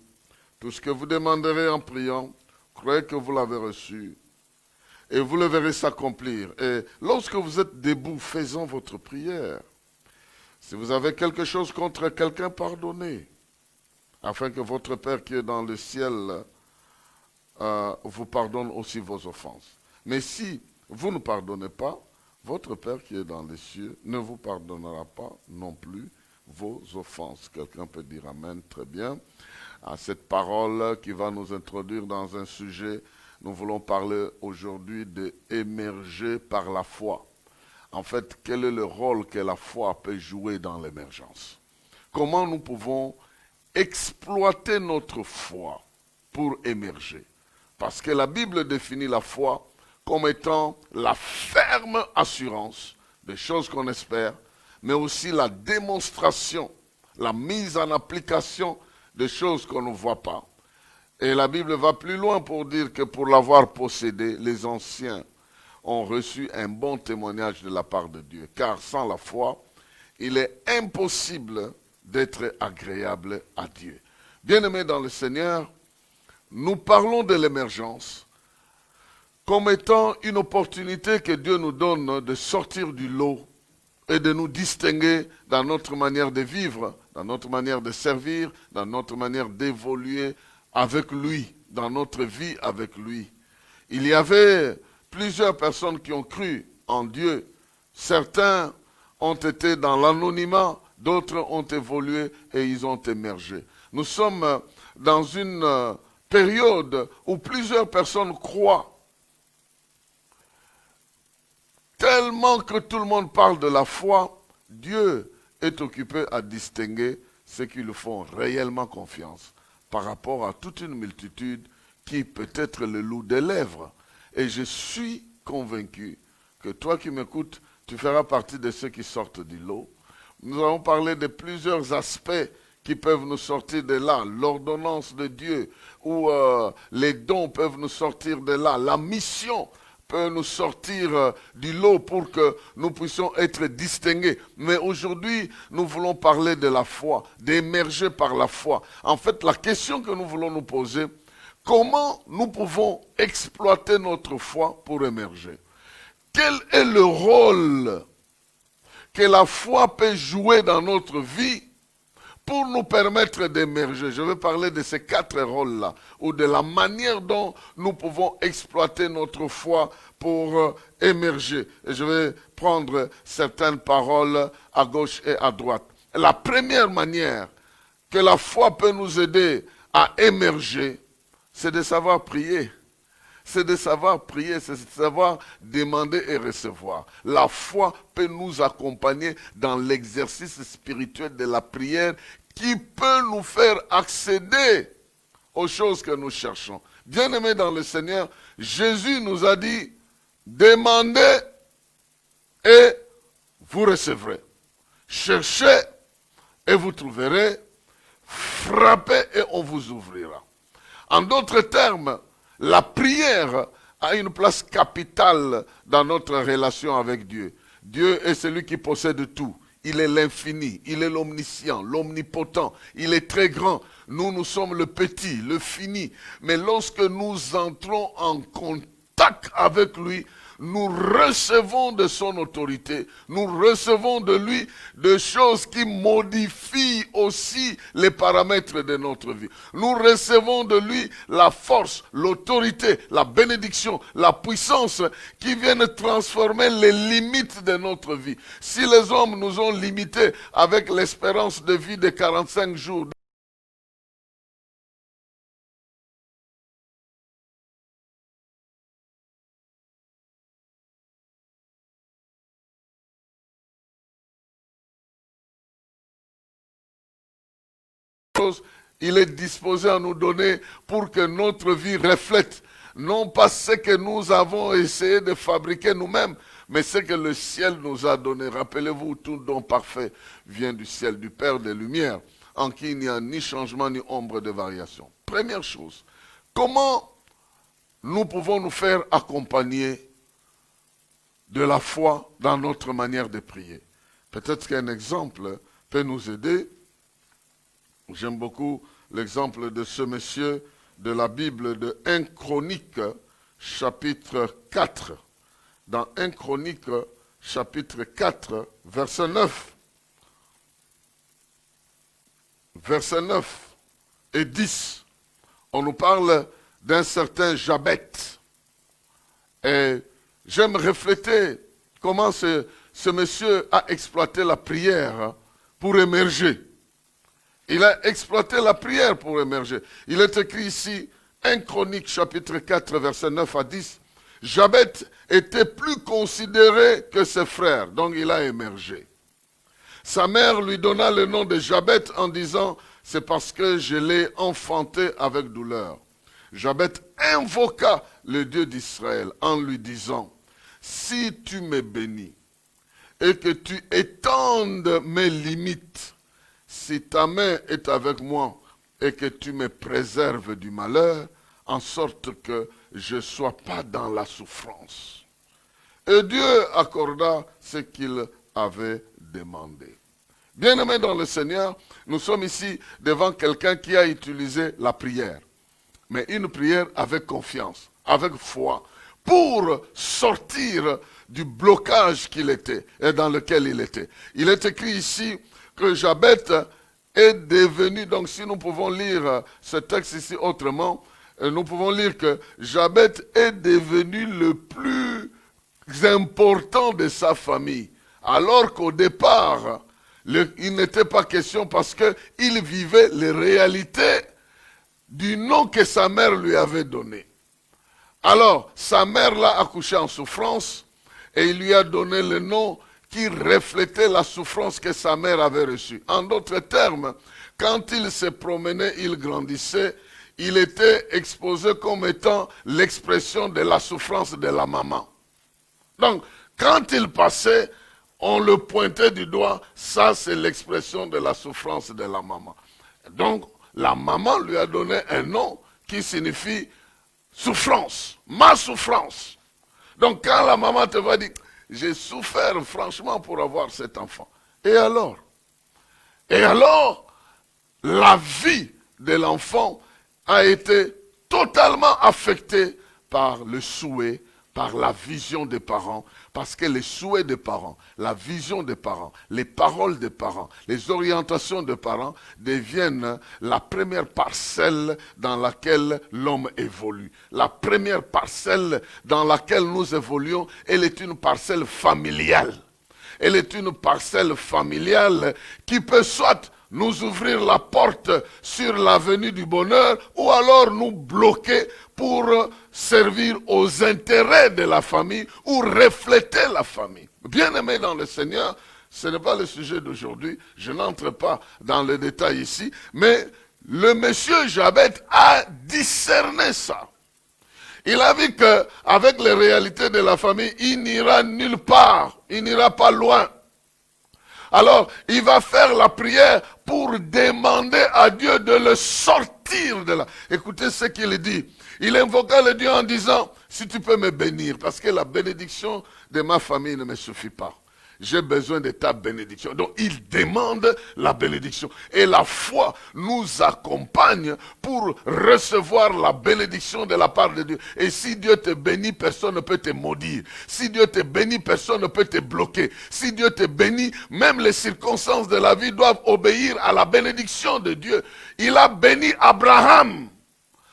tout ce que vous demanderez en priant, croyez que vous l'avez reçu, et vous le verrez s'accomplir. Et lorsque vous êtes debout, faisant votre prière, si vous avez quelque chose contre quelqu'un, pardonnez, afin que votre Père qui est dans le ciel vous pardonne aussi vos offenses. Mais si vous ne pardonnez pas, votre Père qui est dans les cieux ne vous pardonnera pas non plus vos offenses. Quelqu'un peut dire Amen, très bien. À cette parole qui va nous introduire dans un sujet, nous voulons parler aujourd'hui d'émerger par la foi. En fait, quel est le rôle que la foi peut jouer dans l'émergence? Comment nous pouvons exploiter notre foi pour émerger? Parce que la Bible définit la foi comme étant la ferme assurance des choses qu'on espère, mais aussi la démonstration, la mise en application des choses qu'on ne voit pas. Et la Bible va plus loin pour dire que pour l'avoir possédé, les anciens ont reçu un bon témoignage de la part de Dieu. Car sans la foi, il est impossible d'être agréable à Dieu. Bien-aimés dans le Seigneur, nous parlons de l'émergence comme étant une opportunité que Dieu nous donne de sortir du lot et de nous distinguer dans notre manière de vivre, dans notre manière de servir, dans notre manière d'évoluer avec lui, dans notre vie avec lui. Il y avait plusieurs personnes qui ont cru en Dieu. Certains ont été dans l'anonymat, d'autres ont évolué et ils ont émergé. Nous sommes dans une période où plusieurs personnes croient. Tellement que tout le monde parle de la foi, Dieu est occupé à distinguer ceux qui lui font réellement confiance par rapport à toute une multitude qui peut être le loup des lèvres. Et je suis convaincu que toi qui m'écoutes, tu feras partie de ceux qui sortent du lot. Nous avons parlé de plusieurs aspects qui peuvent nous sortir de là. L'ordonnance de Dieu, ou les dons peuvent nous sortir de là. La mission peut nous sortir du lot pour que nous puissions être distingués. Mais aujourd'hui, nous voulons parler de la foi, d'émerger par la foi. En fait, la question que nous voulons nous poser, comment nous pouvons exploiter notre foi pour émerger? Quel est le rôle que la foi peut jouer dans notre vie pour nous permettre d'émerger? Je vais parler de ces 4 rôles-là, ou de la manière dont nous pouvons exploiter notre foi pour émerger. Et je vais prendre certaines paroles à gauche et à droite. La première manière que la foi peut nous aider à émerger, c'est de savoir prier. C'est de savoir prier, c'est de savoir demander et recevoir. La foi peut nous accompagner dans l'exercice spirituel de la prière qui peut nous faire accéder aux choses que nous cherchons. Bien-aimés dans le Seigneur, Jésus nous a dit, demandez et vous recevrez. Cherchez et vous trouverez. Frappez et on vous ouvrira. En d'autres termes, la prière a une place capitale dans notre relation avec Dieu. Dieu est celui qui possède tout. Il est l'infini, il est l'omniscient, l'omnipotent, il est très grand. Nous sommes le petit, le fini. Mais lorsque nous entrons en contact avec lui, nous recevons de son autorité, nous recevons de lui des choses qui modifient aussi les paramètres de notre vie. Nous recevons de lui la force, l'autorité, la bénédiction, la puissance qui viennent transformer les limites de notre vie. Si les hommes nous ont limités avec l'espérance de vie de 45 jours, il est disposé à nous donner pour que notre vie reflète non pas ce que nous avons essayé de fabriquer nous-mêmes, mais ce que le ciel nous a donné. Rappelez-vous, tout don parfait vient du ciel, du Père des Lumières, en qui il n'y a ni changement ni ombre de variation. Première chose, comment nous pouvons nous faire accompagner de la foi dans notre manière de prier? Peut-être qu'un exemple peut nous aider. J'aime beaucoup l'exemple de ce monsieur de la Bible de 1 Chronique, chapitre 4. Dans 1 Chronique, chapitre 4, verset 9. Verset 9 et 10. On nous parle d'un certain Jabet. Et j'aime refléter comment ce monsieur a exploité la prière pour émerger. Il a exploité la prière pour émerger. Il est écrit ici, 1 Chronique, chapitre 4, verset 9 à 10. Jabet était plus considéré que ses frères, donc il a émergé. Sa mère lui donna le nom de Jabet en disant, c'est parce que je l'ai enfanté avec douleur. Jabet invoqua le Dieu d'Israël en lui disant, si tu me bénis et que tu étendes mes limites, si ta main est avec moi et que tu me préserves du malheur, en sorte que je ne sois pas dans la souffrance. Et Dieu accorda ce qu'il avait demandé. Bien-aimés dans le Seigneur, nous sommes ici devant quelqu'un qui a utilisé la prière. Mais une prière avec confiance, avec foi, pour sortir du blocage qu'il était et dans lequel il était. Il est écrit ici que Jabet est devenu, donc si nous pouvons lire ce texte ici autrement, nous pouvons lire que Jabet est devenu le plus important de sa famille. Alors qu'au départ, il n'était pas question parce qu'il vivait les réalités du nom que sa mère lui avait donné. Alors, sa mère l'a accouché en souffrance et il lui a donné le nom qui reflétait la souffrance que sa mère avait reçue. En d'autres termes, quand il se promenait, il grandissait, il était exposé comme étant l'expression de la souffrance de la maman. Donc, quand il passait, on le pointait du doigt, ça c'est l'expression de la souffrance de la maman. Donc, la maman lui a donné un nom qui signifie souffrance, ma souffrance. Donc, quand la maman te va dire, j'ai souffert franchement pour avoir cet enfant. Et alors, la vie de l'enfant a été totalement affectée par le souhait, par la vision des parents, parce que les souhaits des parents, la vision des parents, les paroles des parents, les orientations des parents deviennent la première parcelle dans laquelle l'homme évolue. La première parcelle dans laquelle nous évoluons, elle est une parcelle familiale. Elle est une parcelle familiale qui peut soit nous ouvrir la porte sur l'avenue du bonheur ou alors nous bloquer pour servir aux intérêts de la famille ou refléter la famille. Bien-aimés dans le Seigneur, ce n'est pas le sujet d'aujourd'hui, je n'entre pas dans le détail ici, mais le monsieur Jabet a discerné ça. Il a vu qu'avec les réalités de la famille, il n'ira nulle part, il n'ira pas loin. Alors, il va faire la prière pour demander à Dieu de le sortir de là. Écoutez ce qu'il dit. Il invoqua le Dieu en disant, si tu peux me bénir, parce que la bénédiction de ma famille ne me suffit pas. J'ai besoin de ta bénédiction. Donc, il demande la bénédiction. Et la foi nous accompagne pour recevoir la bénédiction de la part de Dieu. Et si Dieu te bénit, personne ne peut te maudire. Si Dieu te bénit, personne ne peut te bloquer. Si Dieu te bénit, même les circonstances de la vie doivent obéir à la bénédiction de Dieu. Il a béni Abraham.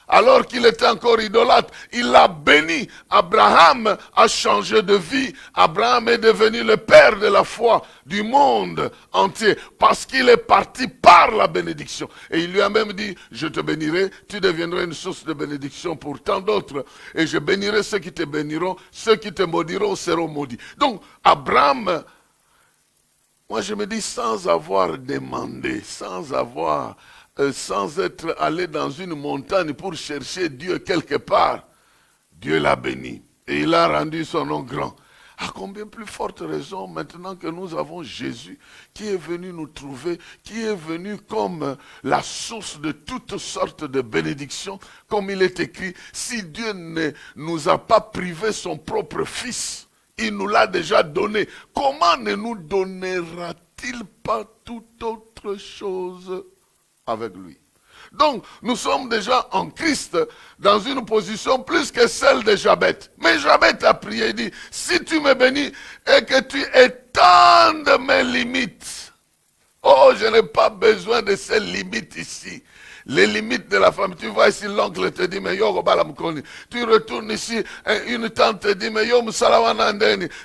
Alors qu'il était encore idolâtre, il l'a béni. Abraham a changé de vie. Abraham est devenu le père de la foi du monde entier parce qu'il est parti par la bénédiction. Et il lui a même dit, je te bénirai, tu deviendras une source de bénédiction pour tant d'autres. Et je bénirai ceux qui te béniront, ceux qui te maudiront seront maudits. Donc, Abraham, moi je me dis, sans avoir demandé, sans être allé dans une montagne pour chercher Dieu quelque part, Dieu l'a béni et il a rendu son nom grand. À combien plus forte raison maintenant que nous avons Jésus qui est venu nous trouver, qui est venu comme la source de toutes sortes de bénédictions, comme il est écrit, si Dieu ne nous a pas privé son propre fils, il nous l'a déjà donné, comment ne nous donnera-t-il pas toute autre chose avec lui? Donc, nous sommes déjà en Christ dans une position plus que celle de Jabet. Mais Jabet a prié et dit, si tu me bénis et que tu étendes mes limites. Oh, je n'ai pas besoin de ces limites ici. Les limites de la femme. Tu vois ici, l'oncle te dit, mais yo, tu retournes ici, une tante te dit, mais yo,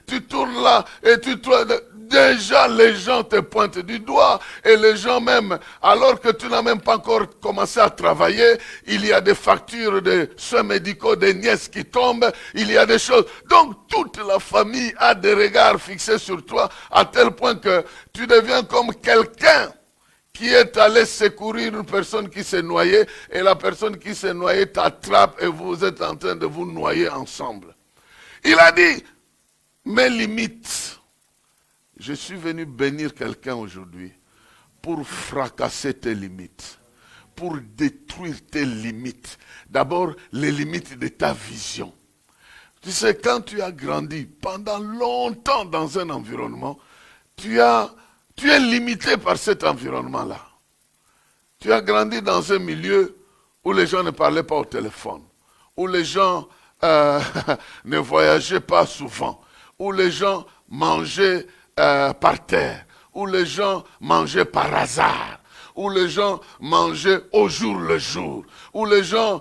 tu tournes là et tu trouves. Déjà, les gens te pointent du doigt et les gens même, alors que tu n'as même pas encore commencé à travailler, il y a des factures de soins médicaux, des nièces qui tombent, il y a des choses. Donc, toute la famille a des regards fixés sur toi à tel point que tu deviens comme quelqu'un qui est allé secourir une personne qui s'est noyée et la personne qui s'est noyée t'attrape et vous êtes en train de vous noyer ensemble. Il a dit, mes limites. Je suis venu bénir quelqu'un aujourd'hui pour fracasser tes limites, pour détruire tes limites. D'abord, les limites de ta vision. Tu sais, quand tu as grandi pendant longtemps dans un environnement, tu es limité par cet environnement-là. Tu as grandi dans un milieu où les gens ne parlaient pas au téléphone, où les gens ne voyageaient pas souvent, où les gens mangeaient par terre, où les gens mangeaient par hasard, où les gens mangeaient au jour le jour, où les gens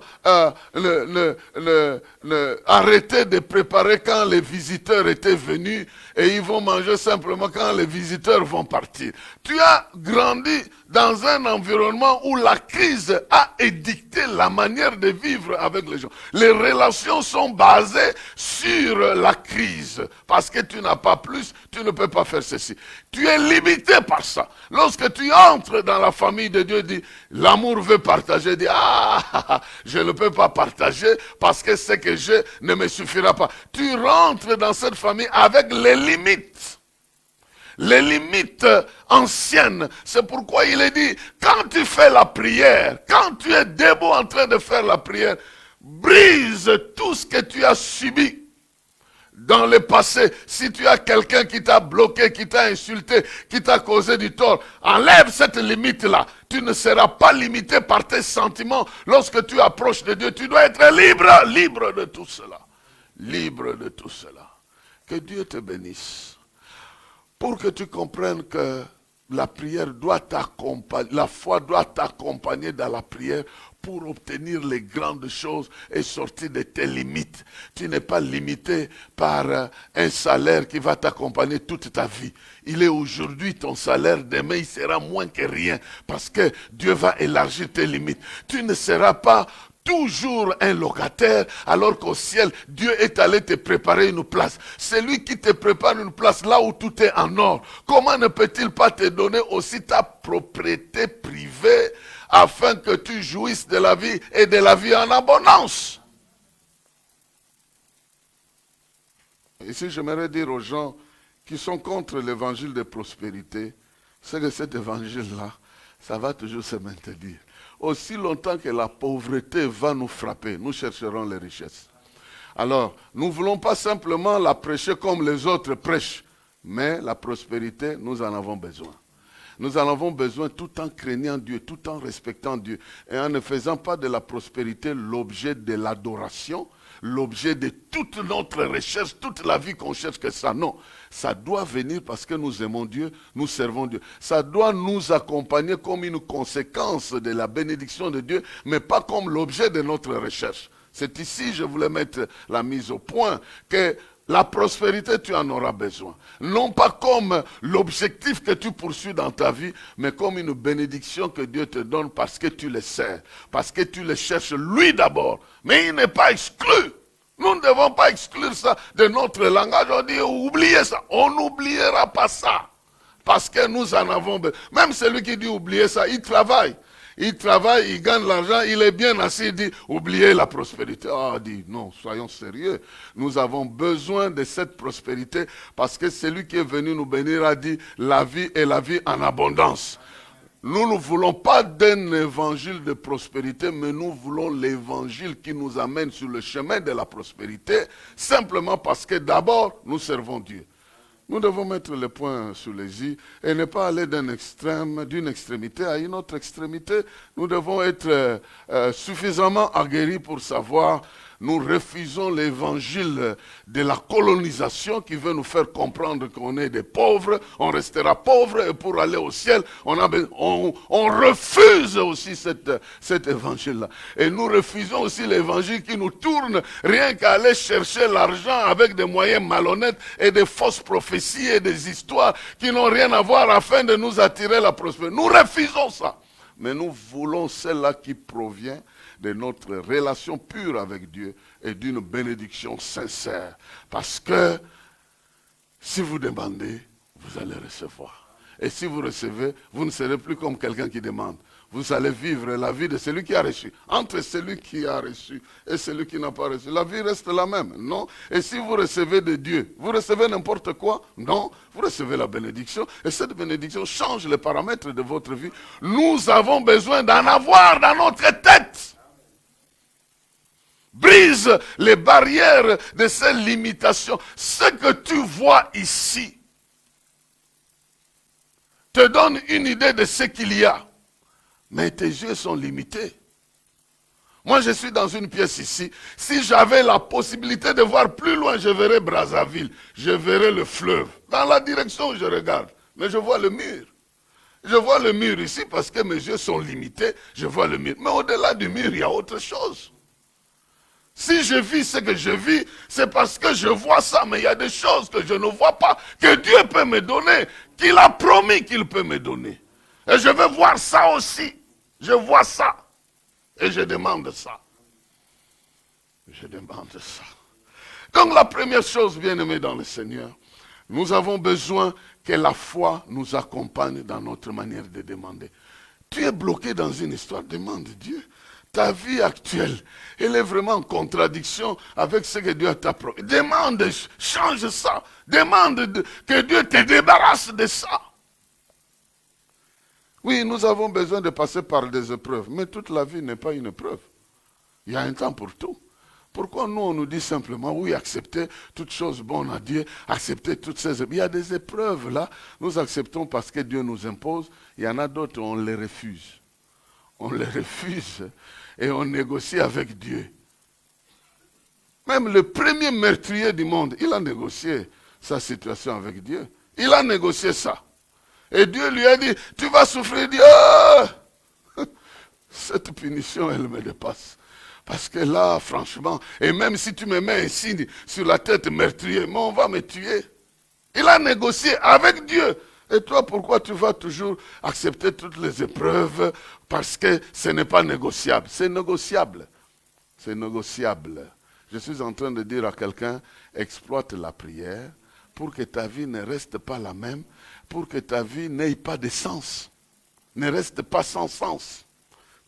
arrêtaient de préparer quand les visiteurs étaient venus et ils vont manger simplement quand les visiteurs vont partir. Tu as grandi dans un environnement où la crise a édicté la manière de vivre avec les gens. Les relations sont basées sur la crise. Parce que tu n'as pas plus, tu ne peux pas faire ceci. Tu es limité par ça. Lorsque tu entres dans la famille de Dieu, dis, l'amour veut partager, dis, je ne peux pas partager parce que ce que j'ai ne me suffira pas. Tu rentres dans cette famille avec les limites. les limites anciennes. C'est pourquoi il est dit, quand tu fais la prière, quand tu es debout en train de faire la prière, brise tout ce que tu as subi dans le passé. Si tu as quelqu'un qui t'a bloqué, qui t'a insulté, qui t'a causé du tort, enlève cette limite-là. Tu ne seras pas limité par tes sentiments. Lorsque tu approches de Dieu, tu dois être libre, libre de tout cela. Libre de tout cela. Que Dieu te bénisse. Pour que tu comprennes que la prière doit t'accompagner, la foi doit t'accompagner dans la prière pour obtenir les grandes choses et sortir de tes limites. Tu n'es pas limité par un salaire qui va t'accompagner toute ta vie. Il est aujourd'hui ton salaire, demain il sera moins que rien parce que Dieu va élargir tes limites. Tu ne seras pas toujours un locataire, alors qu'au ciel, Dieu est allé te préparer une place. C'est lui qui te prépare une place là où tout est en or. Comment ne peut-il pas te donner aussi ta propriété privée afin que tu jouisses de la vie et de la vie en abondance? Ici, j'aimerais dire aux gens qui sont contre l'évangile de prospérité, c'est que cet évangile-là, ça va toujours se maintenir. Aussi longtemps que la pauvreté va nous frapper, nous chercherons les richesses. Alors, nous ne voulons pas simplement la prêcher comme les autres prêchent, mais la prospérité, nous en avons besoin. Nous en avons besoin tout en craignant Dieu, tout en respectant Dieu, et en ne faisant pas de la prospérité l'objet de l'adoration, l'objet de toute notre recherche, toute la vie qu'on cherche que ça. Non, ça doit venir parce que nous aimons Dieu, nous servons Dieu. Ça doit nous accompagner comme une conséquence de la bénédiction de Dieu, mais pas comme l'objet de notre recherche. C'est ici, je voulais mettre la mise au point, que la prospérité, tu en auras besoin. Non pas comme l'objectif que tu poursuis dans ta vie, mais comme une bénédiction que Dieu te donne parce que tu le sers, parce que tu le cherches lui d'abord. Mais il n'est pas exclu. Nous ne devons pas exclure ça de notre langage. On dit, oubliez ça. On n'oubliera pas ça. Parce que nous en avons besoin. Même celui qui dit oubliez ça, il travaille. Il travaille, il gagne l'argent, il est bien assis, il dit, oubliez la prospérité. Ah, dit, non, soyons sérieux. Nous avons besoin de cette prospérité parce que celui qui est venu nous bénir a dit, la vie est la vie en abondance. Nous ne voulons pas d'un évangile de prospérité, mais nous voulons l'évangile qui nous amène sur le chemin de la prospérité, simplement parce que d'abord, nous servons Dieu. Nous devons mettre le point sur les i et ne pas aller d'une extrémité à une autre extrémité. Nous devons être suffisamment aguerris pour savoir. Nous refusons l'évangile de la colonisation qui veut nous faire comprendre qu'on est des pauvres, on restera pauvres et pour aller au ciel, on refuse aussi cet évangile-là. Et nous refusons aussi l'évangile qui nous tourne rien qu'à aller chercher l'argent avec des moyens malhonnêtes et des fausses prophéties et des histoires qui n'ont rien à voir afin de nous attirer la prospérité. Nous refusons ça. Mais nous voulons celle-là qui provient de notre relation pure avec Dieu et d'une bénédiction sincère. Parce que si vous demandez, vous allez recevoir. Et si vous recevez, vous ne serez plus comme quelqu'un qui demande. Vous allez vivre la vie de celui qui a reçu. Entre celui qui a reçu et celui qui n'a pas reçu, la vie reste la même, non? Et si vous recevez de Dieu, vous recevez n'importe quoi? Non, vous recevez la bénédiction. Et cette bénédiction change les paramètres de votre vie. Nous avons besoin d'en avoir dans notre tête. Brise les barrières de ces limitations. Ce que tu vois ici te donne une idée de ce qu'il y a. Mais tes yeux sont limités. Moi, je suis dans une pièce ici. Si j'avais la possibilité de voir plus loin, je verrais Brazzaville. Je verrais le fleuve. Dans la direction où je regarde. Mais je vois le mur. Je vois le mur ici parce que mes yeux sont limités. Je vois le mur. Mais au-delà du mur, il y a autre chose. Si je vis ce que je vis, c'est parce que je vois ça. Mais il y a des choses que je ne vois pas, que Dieu peut me donner, qu'il a promis qu'il peut me donner. Et je veux voir ça aussi. Je vois ça. Et je demande ça. Je demande ça. Donc la première chose, bien-aimés dans le Seigneur, nous avons besoin que la foi nous accompagne dans notre manière de demander. Tu es bloqué dans une histoire, demande Dieu. ta vie actuelle, elle est vraiment en contradiction avec ce que Dieu t'a promis. Demande, change ça. Demande que Dieu te débarrasse de ça. Oui, nous avons besoin de passer par des épreuves, mais toute la vie n'est pas une épreuve. Il y a un temps pour tout. Pourquoi nous, on nous dit simplement, oui, acceptez toutes choses bonnes à Dieu, acceptez toutes ces épreuves. Il y a des épreuves là, nous acceptons parce que Dieu nous impose. Il y en a d'autres, on les refuse. On les refuse et on négocie avec Dieu. Même le premier meurtrier du monde, il a négocié sa situation avec Dieu. Il a négocié ça. Et Dieu lui a dit, tu vas souffrir. Il dit, ah, cette punition, elle me dépasse. Parce que là, franchement, et même si tu me mets un signe sur la tête meurtrier, mais on va me tuer. Il a négocié avec Dieu. Et toi, pourquoi tu vas toujours accepter toutes les épreuves? Parce que ce n'est pas négociable. C'est négociable. C'est négociable. Je suis en train de dire à quelqu'un, exploite la prière pour que ta vie ne reste pas la même, pour que ta vie n'ait pas de sens, ne reste pas sans sens.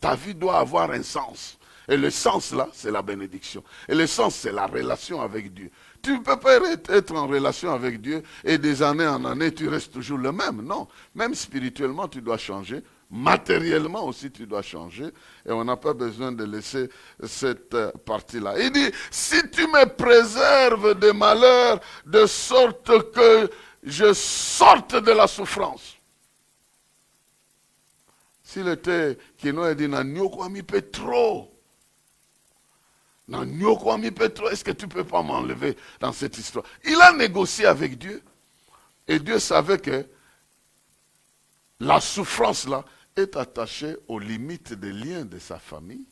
Ta vie doit avoir un sens. Et le sens là, c'est la bénédiction. Et le sens, c'est la relation avec Dieu. Tu ne peux pas être en relation avec Dieu et des années en année, tu restes toujours le même. Non, même spirituellement, tu dois changer. Matériellement aussi, tu dois changer. Et on n'a pas besoin de laisser cette partie-là. Il dit, si tu me préserves des malheurs de sorte que je sorte de la souffrance. S'il était Kino a dit, Nanyoko Petro. Est-ce que tu ne peux pas m'enlever dans cette histoire? Il a négocié avec Dieu. Et Dieu savait que la souffrance là est attachée aux limites des liens de sa famille.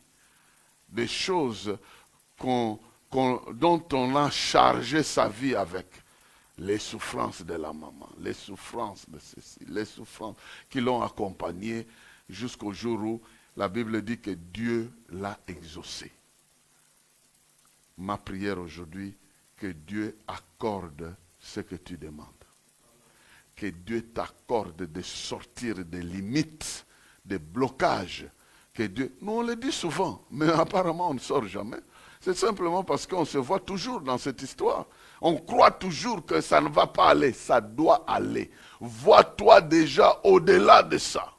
Des choses dont on a chargé sa vie avec. Les souffrances de la maman, les souffrances de ceci, les souffrances qui l'ont accompagné jusqu'au jour où la Bible dit que Dieu l'a exaucé. Ma prière aujourd'hui, que Dieu accorde ce que tu demandes. Que Dieu t'accorde de sortir des limites, des blocages. Que Dieu, nous on le dit souvent, mais apparemment on ne sort jamais. C'est simplement parce qu'on se voit toujours dans cette histoire. On croit toujours que ça ne va pas aller, ça doit aller. Vois-toi déjà au-delà de ça.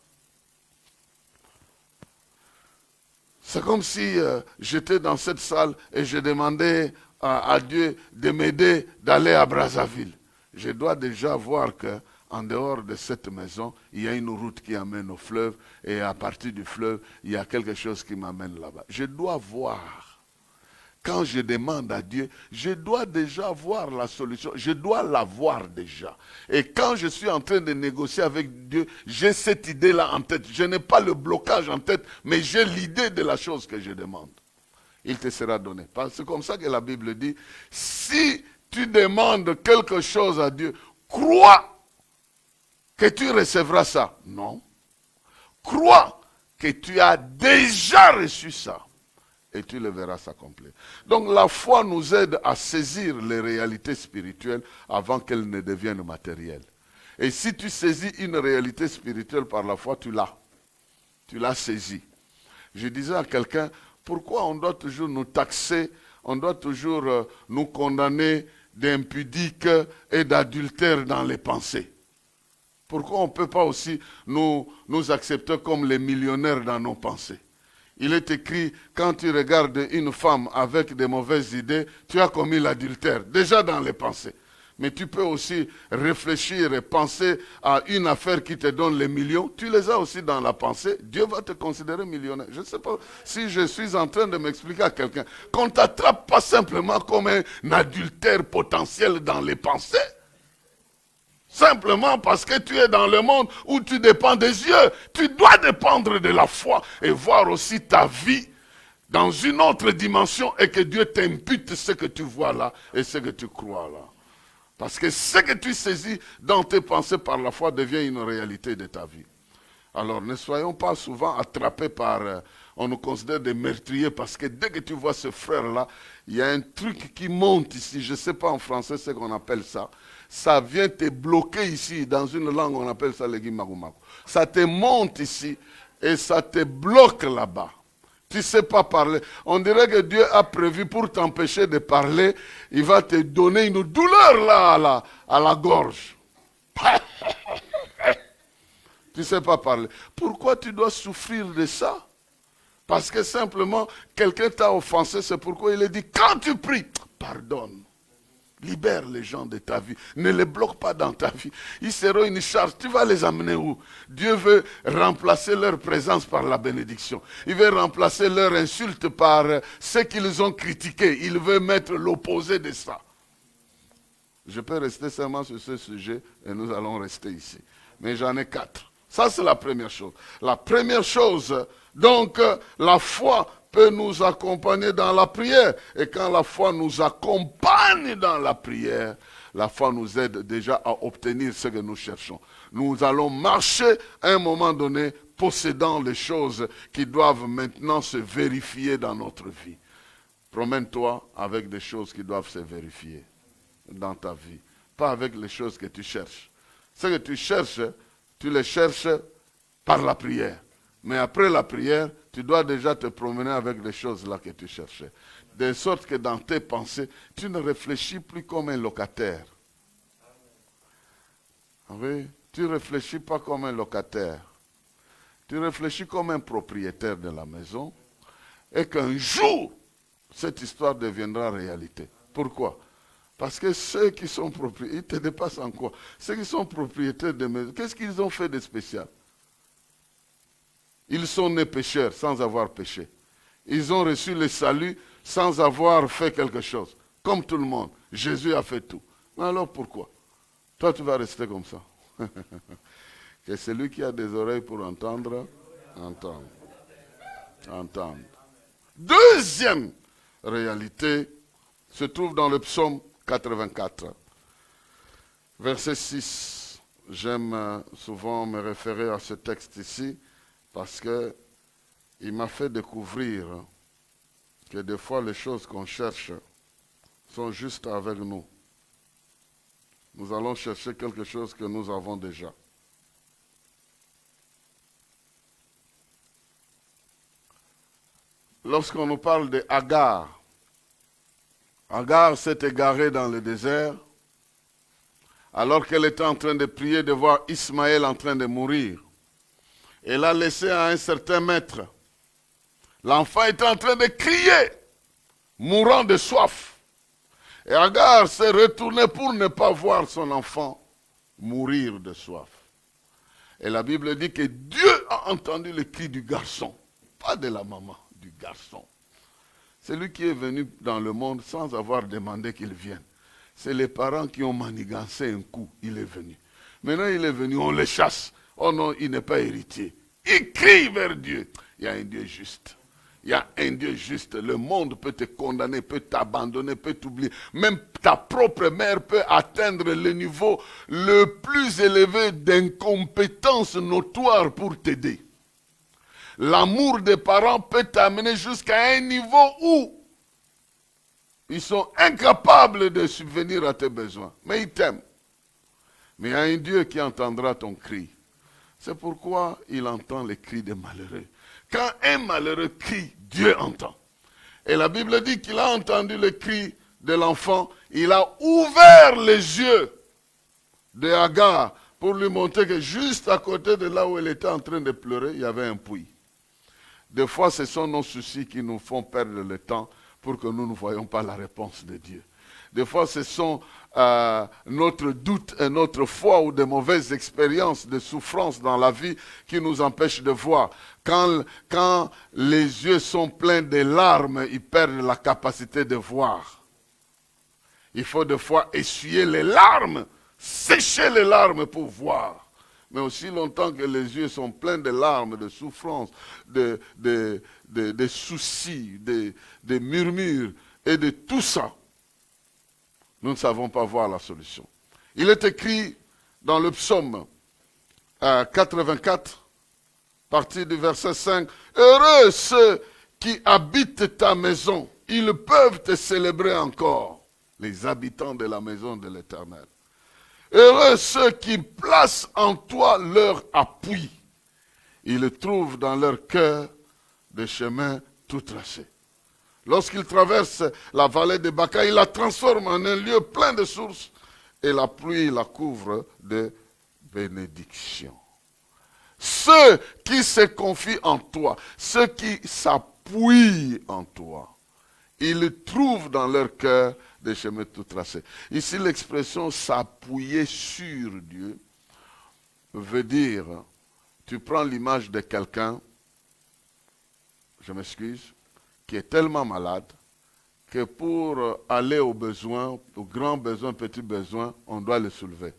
C'est comme si j'étais dans cette salle et je demandais à Dieu de m'aider d'aller à Brazzaville. Je dois déjà voir qu'en dehors de cette maison, il y a une route qui amène au fleuve et à partir du fleuve, il y a quelque chose qui m'amène là-bas. Je dois voir. Quand je demande à Dieu, je dois déjà voir la solution. Je dois la voir déjà. Et quand je suis en train de négocier avec Dieu, j'ai cette idée-là en tête. Je n'ai pas le blocage en tête, mais j'ai l'idée de la chose que je demande. Il te sera donné. C'est comme ça que la Bible dit, si tu demandes quelque chose à Dieu, crois que tu recevras ça. Non. Crois que tu as déjà reçu ça. Et tu le verras s'accomplir. Donc la foi nous aide à saisir les réalités spirituelles avant qu'elles ne deviennent matérielles. Et si tu saisis une réalité spirituelle par la foi, tu l'as. Tu l'as saisie. Je disais à quelqu'un, pourquoi on doit toujours nous taxer, on doit toujours nous condamner d'impudiques et d'adultère dans les pensées? Pourquoi on ne peut pas aussi nous accepter comme les millionnaires dans nos pensées? Il est écrit, quand tu regardes une femme avec de mauvaises idées, tu as commis l'adultère, déjà dans les pensées. Mais tu peux aussi réfléchir et penser à une affaire qui te donne les millions. Tu les as aussi dans la pensée. Dieu va te considérer millionnaire. Je ne sais pas si je suis en train de m'expliquer à quelqu'un. Qu'on ne t'attrape pas simplement comme un adultère potentiel dans les pensées. Simplement parce que tu es dans le monde où tu dépends des yeux. Tu dois dépendre de la foi et voir aussi ta vie dans une autre dimension et que Dieu t'impute ce que tu vois là et ce que tu crois là. Parce que ce que tu saisis dans tes pensées par la foi devient une réalité de ta vie. Alors ne soyons pas souvent attrapés par... on nous considère des meurtriers parce que dès que tu vois ce frère-là, il y a un truc qui monte ici. Je ne sais pas en français ce qu'on appelle ça. Ça vient te bloquer ici. Dans une langue, on appelle ça le guimagumago. Ça te monte ici et ça te bloque là-bas. Tu ne sais pas parler. On dirait que Dieu a prévu pour t'empêcher de parler. Il va te donner une douleur là à la gorge. Tu ne sais pas parler. Pourquoi tu dois souffrir de ça? Parce que simplement, quelqu'un t'a offensé. C'est pourquoi il est dit, quand tu pries, pardonne. Libère les gens de ta vie. Ne les bloque pas dans ta vie. Ils seront une charge. Tu vas les amener où? Dieu veut remplacer leur présence par la bénédiction. Il veut remplacer leur insulte par ce qu'ils ont critiqué. Il veut mettre l'opposé de ça. Je peux rester seulement sur ce sujet et nous allons rester ici. Mais j'en ai 4. Ça, c'est la première chose. La première chose, donc, la foi peut nous accompagner dans la prière. Et quand la foi nous accompagne dans la prière, la foi nous aide déjà à obtenir ce que nous cherchons. Nous allons marcher à un moment donné, possédant les choses qui doivent maintenant se vérifier dans notre vie. Promène-toi avec des choses qui doivent se vérifier dans ta vie. Pas avec les choses que tu cherches. Ce que tu cherches, tu les cherches par la prière. Mais après la prière, tu dois déjà te promener avec les choses là que tu cherchais. De sorte que dans tes pensées, tu ne réfléchis plus comme un locataire. Oui, tu ne réfléchis pas comme un locataire. Tu réfléchis comme un propriétaire de la maison. Et qu'un jour, cette histoire deviendra réalité. Pourquoi? Parce que ceux qui sont propriétaires, ils te dépassent en quoi? Ceux qui sont propriétaires de maisons, qu'est-ce qu'ils ont fait de spécial? Ils sont nés pécheurs sans avoir péché. Ils ont reçu le salut sans avoir fait quelque chose. Comme tout le monde. Jésus a fait tout. Mais alors pourquoi? Toi, tu vas rester comme ça. Que celui qui a des oreilles pour entendre, entende. Entende. Deuxième réalité se trouve dans le psaume 84. Verset 6. J'aime souvent me référer à ce texte ici parce qu'il m'a fait découvrir que des fois les choses qu'on cherche sont juste avec nous. Nous allons chercher quelque chose que nous avons déjà. Lorsqu'on nous parle de Agar, Agar s'est égarée dans le désert alors qu'elle était en train de prier de voir Ismaël en train de mourir. Elle a laissé à un certain maître. L'enfant était en train de crier, mourant de soif. Et Agar s'est retournée pour ne pas voir son enfant mourir de soif. Et la Bible dit que Dieu a entendu le cri du garçon, pas de la maman, du garçon. C'est lui qui est venu dans le monde sans avoir demandé qu'il vienne. C'est les parents qui ont manigancé un coup, il est venu. Maintenant il est venu, on le chasse. Oh non, il n'est pas héritier. Il crie vers Dieu. Il y a un Dieu juste. Il y a un Dieu juste. Le monde peut te condamner, peut t'abandonner, peut t'oublier. Même ta propre mère peut atteindre le niveau le plus élevé d'incompétence notoire pour t'aider. L'amour des parents peut t'amener jusqu'à un niveau où ils sont incapables de subvenir à tes besoins. Mais ils t'aiment. Mais il y a un Dieu qui entendra ton cri. C'est pourquoi il entend les cris des malheureux. Quand un malheureux crie, Dieu entend. Et la Bible dit qu'il a entendu le cri de l'enfant. Il a ouvert les yeux de Agar pour lui montrer que juste à côté de là où elle était en train de pleurer, il y avait un puits. Des fois, ce sont nos soucis qui nous font perdre le temps pour que nous ne voyions pas la réponse de Dieu. Des fois, ce sont notre doute et notre foi ou de mauvaises expériences, de souffrances dans la vie qui nous empêchent de voir. Quand les yeux sont pleins de larmes, ils perdent la capacité de voir. Il faut des fois essuyer les larmes, sécher les larmes pour voir. Mais aussi longtemps que les yeux sont pleins de larmes, de souffrances, de soucis, de murmures et de tout ça, nous ne savons pas voir la solution. Il est écrit dans le psaume 84, partie du verset 5, « Heureux ceux qui habitent ta maison, ils peuvent te célébrer encore, les habitants de la maison de l'Éternel. Heureux ceux qui placent en toi leur appui, ils trouvent dans leur cœur des chemins tout tracé. Lorsqu'il traverse la vallée de Baca, il la transforme en un lieu plein de sources et la pluie la couvre de bénédictions. Ceux qui se confient en toi, ceux qui s'appuient en toi, ils trouvent dans leur cœur des chemins tout tracés. Ici, l'expression s'appuyer sur Dieu veut dire, tu prends l'image de quelqu'un, je m'excuse, qui est tellement malade que pour aller aux besoins, aux grands besoins, petits besoins, on doit le soulever.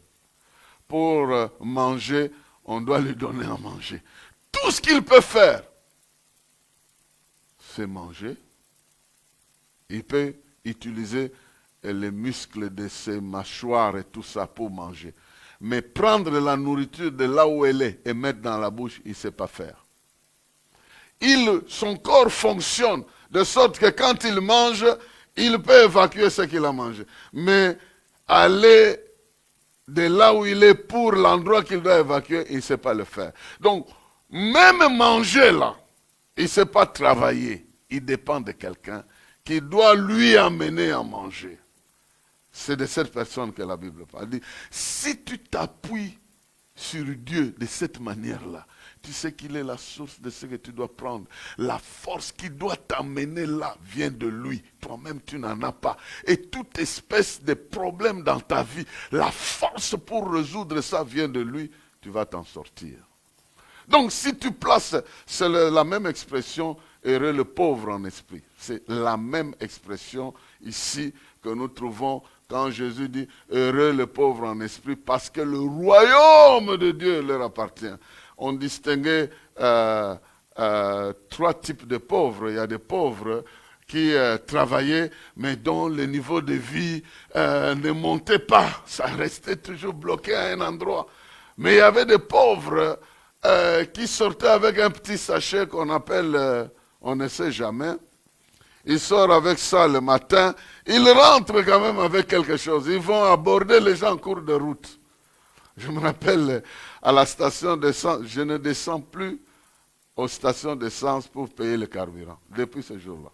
Pour manger, on doit lui donner à manger. Tout ce qu'il peut faire, c'est manger. Il peut utiliser les muscles de ses mâchoires et tout ça pour manger. Mais prendre la nourriture de là où elle est et mettre dans la bouche, il ne sait pas faire. Son corps fonctionne de sorte que quand il mange, il peut évacuer ce qu'il a mangé. Mais aller de là où il est pour l'endroit qu'il doit évacuer, il ne sait pas le faire. Donc, même manger là, il ne sait pas travailler. Il dépend de quelqu'un qui doit lui amener à manger. C'est de cette personne que la Bible parle. Elle dit, si tu t'appuies sur Dieu de cette manière-là, tu sais qu'il est la source de ce que tu dois prendre. La force qui doit t'amener là vient de lui. Toi-même, tu n'en as pas. Et toute espèce de problème dans ta vie, la force pour résoudre ça vient de lui. Tu vas t'en sortir. Donc, si tu places, c'est la même expression, heureux le pauvre en esprit. C'est la même expression ici que nous trouvons quand Jésus dit heureux le pauvre en esprit parce que le royaume de Dieu leur appartient. On distinguait trois types de pauvres. Il y a des pauvres qui travaillaient, mais dont le niveau de vie ne montait pas. Ça restait toujours bloqué à un endroit. Mais il y avait des pauvres qui sortaient avec un petit sachet qu'on appelle, on ne sait jamais. Ils sortent avec ça le matin. Ils rentrent quand même avec quelque chose. Ils vont aborder les gens en cours de route. Je me rappelle, à la station d'essence, je ne descends plus aux stations d'essence pour payer le carburant, depuis ce jour-là.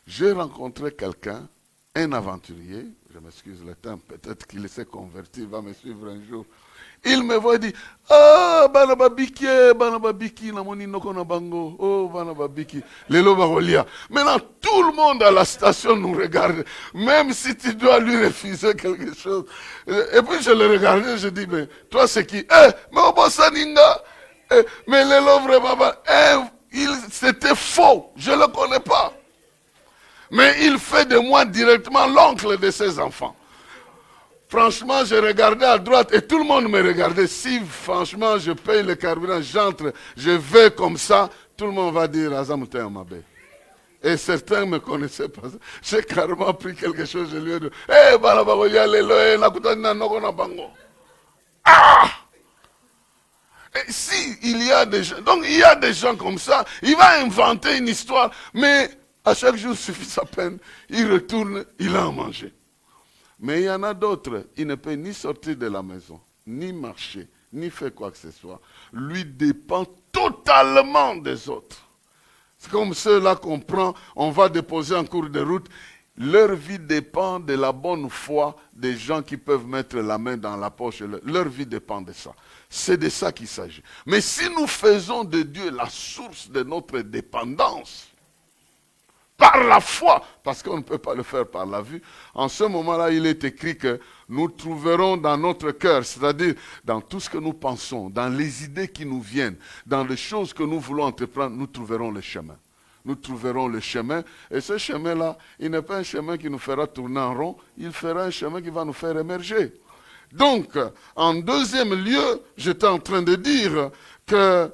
J'ai rencontré quelqu'un, un aventurier, je m'excuse le temps, peut-être qu'il s'est converti, il va me suivre un jour. Il me voit et dit, ah, banababiki, namoni noko na bango, oh, banababiki, lelo barolia. Maintenant, tout le monde à la station nous regarde, même si tu dois lui refuser quelque chose. Et puis je le regardais, je dis, mais toi c'est qui? Mais Obosaninga, mais lelo vraiment, c'était faux, je ne le connais pas. Mais il fait de moi directement l'oncle de ses enfants. Franchement, je regardais à droite et tout le monde me regardait. Si franchement je paye le carburant, j'entre, je vais comme ça, tout le monde va dire Azamute Amabe. Et certains ne me connaissaient pas. J'ai carrément pris quelque chose, je lui ai dit Ah! Et si il y a des gens, donc il y a des gens comme ça, il va inventer une histoire, mais à chaque jour suffit sa peine, il retourne, il a à manger. Mais il y en a d'autres, il ne peut ni sortir de la maison, ni marcher, ni faire quoi que ce soit. Lui dépend totalement des autres. C'est comme ceux-là qu'on prend, on va déposer en cours de route. Leur vie dépend de la bonne foi des gens qui peuvent mettre la main dans la poche. Leur vie dépend de ça. C'est de ça qu'il s'agit. Mais si nous faisons de Dieu la source de notre dépendance, par la foi, parce qu'on ne peut pas le faire par la vue, en ce moment-là, il est écrit que nous trouverons dans notre cœur, c'est-à-dire dans tout ce que nous pensons, dans les idées qui nous viennent, dans les choses que nous voulons entreprendre, nous trouverons le chemin. Nous trouverons le chemin, et ce chemin-là, il n'est pas un chemin qui nous fera tourner en rond, il fera un chemin qui va nous faire émerger. Donc, en deuxième lieu, j'étais en train de dire que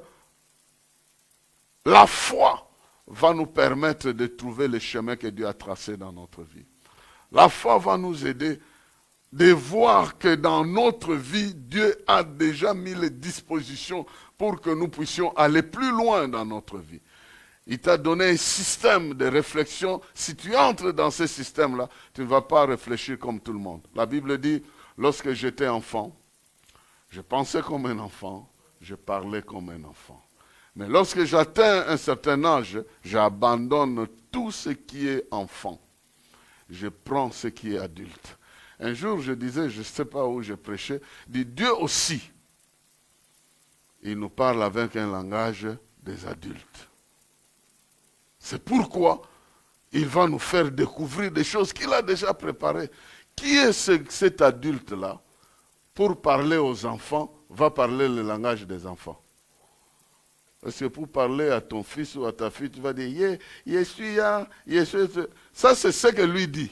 la foi va nous permettre de trouver le chemin que Dieu a tracé dans notre vie. La foi va nous aider de voir que dans notre vie, Dieu a déjà mis les dispositions pour que nous puissions aller plus loin dans notre vie. Il t'a donné un système de réflexion. Si tu entres dans ce système-là, tu ne vas pas réfléchir comme tout le monde. La Bible dit, lorsque j'étais enfant, je pensais comme un enfant, je parlais comme un enfant. Mais lorsque j'atteins un certain âge, j'abandonne tout ce qui est enfant. Je prends ce qui est adulte. Un jour, je disais, je ne sais pas où je prêchais, dit Dieu aussi, il nous parle avec un langage des adultes. C'est pourquoi il va nous faire découvrir des choses qu'il a déjà préparées. Qui est cet adulte-là? Pour parler aux enfants, va parler le langage des enfants. Parce que pour parler à ton fils ou à ta fille, tu vas dire, je suis là, je suis... Ça, c'est ce que lui dit.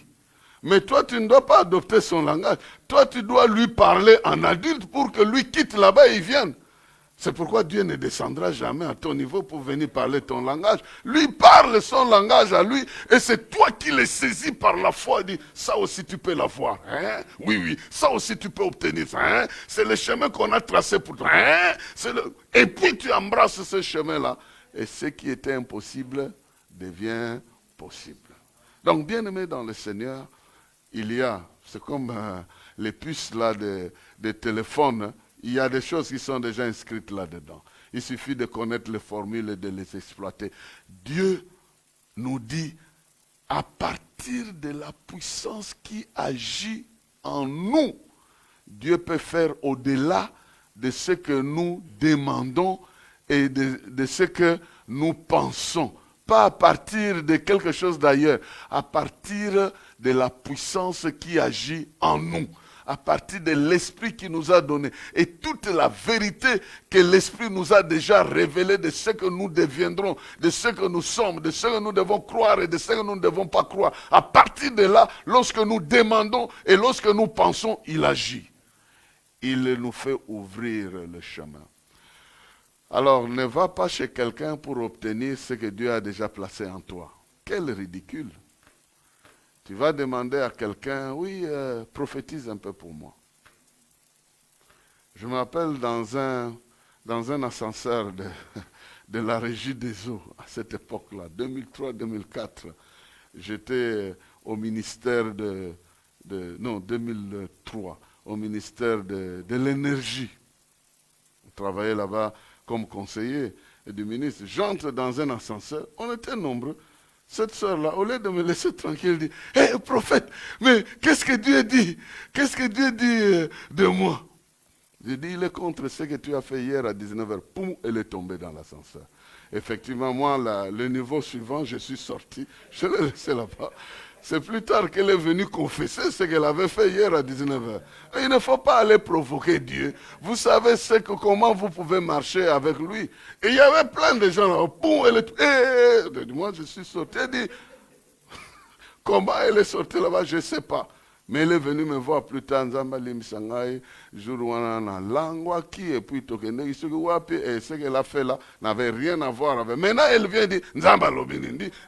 Mais toi, tu ne dois pas adopter son langage. Toi, tu dois lui parler en adulte pour que lui quitte là-bas et il vienne. C'est pourquoi Dieu ne descendra jamais à ton niveau pour venir parler ton langage. Lui parle son langage à lui et c'est toi qui le saisis par la foi et dis, ça aussi tu peux l'avoir. Hein? Oui, oui, ça aussi tu peux obtenir ça. Hein? C'est le chemin qu'on a tracé pour toi. Hein? Et puis tu embrasses ce chemin-là. Et ce qui était impossible devient possible. Donc, bien aimé dans le Seigneur, il y a, c'est comme les puces là des téléphones, hein? Il y a des choses qui sont déjà inscrites là-dedans. Il suffit de connaître les formules et de les exploiter. Dieu nous dit, à partir de la puissance qui agit en nous, Dieu peut faire au-delà de ce que nous demandons et de ce que nous pensons. Pas à partir de quelque chose d'ailleurs, à partir de la puissance qui agit en nous. À partir de l'Esprit qui nous a donné. Et toute la vérité que l'Esprit nous a déjà révélée de ce que nous deviendrons, de ce que nous sommes, de ce que nous devons croire et de ce que nous ne devons pas croire. À partir de là, lorsque nous demandons et lorsque nous pensons, il agit. Il nous fait ouvrir le chemin. Alors, ne va pas chez quelqu'un pour obtenir ce que Dieu a déjà placé en toi. Quel ridicule! Tu vas demander à quelqu'un, oui, prophétise un peu pour moi. Je me rappelle dans un ascenseur de la Régie des eaux, à cette époque-là, 2003-2004, j'étais au ministère 2003, au ministère de l'énergie. Je travaillais là-bas comme conseiller du ministre. J'entre dans un ascenseur, on était nombreux. Cette soeur-là, au lieu de me laisser tranquille, dit, « Hé, prophète, mais qu'est-ce que Dieu dit? Qu'est-ce que Dieu dit de moi ?» J'ai dit, il est contre ce que tu as fait hier à 19h. Poum, elle est tombée dans l'ascenseur. Effectivement, moi, le niveau suivant, je suis sorti. Je l'ai laissé là-bas. C'est plus tard qu'elle est venue confesser ce qu'elle avait fait hier à 19h. Il ne faut pas aller provoquer Dieu. Vous savez comment vous pouvez marcher avec lui. Et il y avait plein de gens là. Poum, elle est... Moi, je suis sorti. Elle dit, comment elle est sortie là-bas, je ne sais pas. Mais elle est venue me voir plus tard, et puis ce qu'elle a fait là n'avait rien à voir avec. Maintenant, elle vient dire,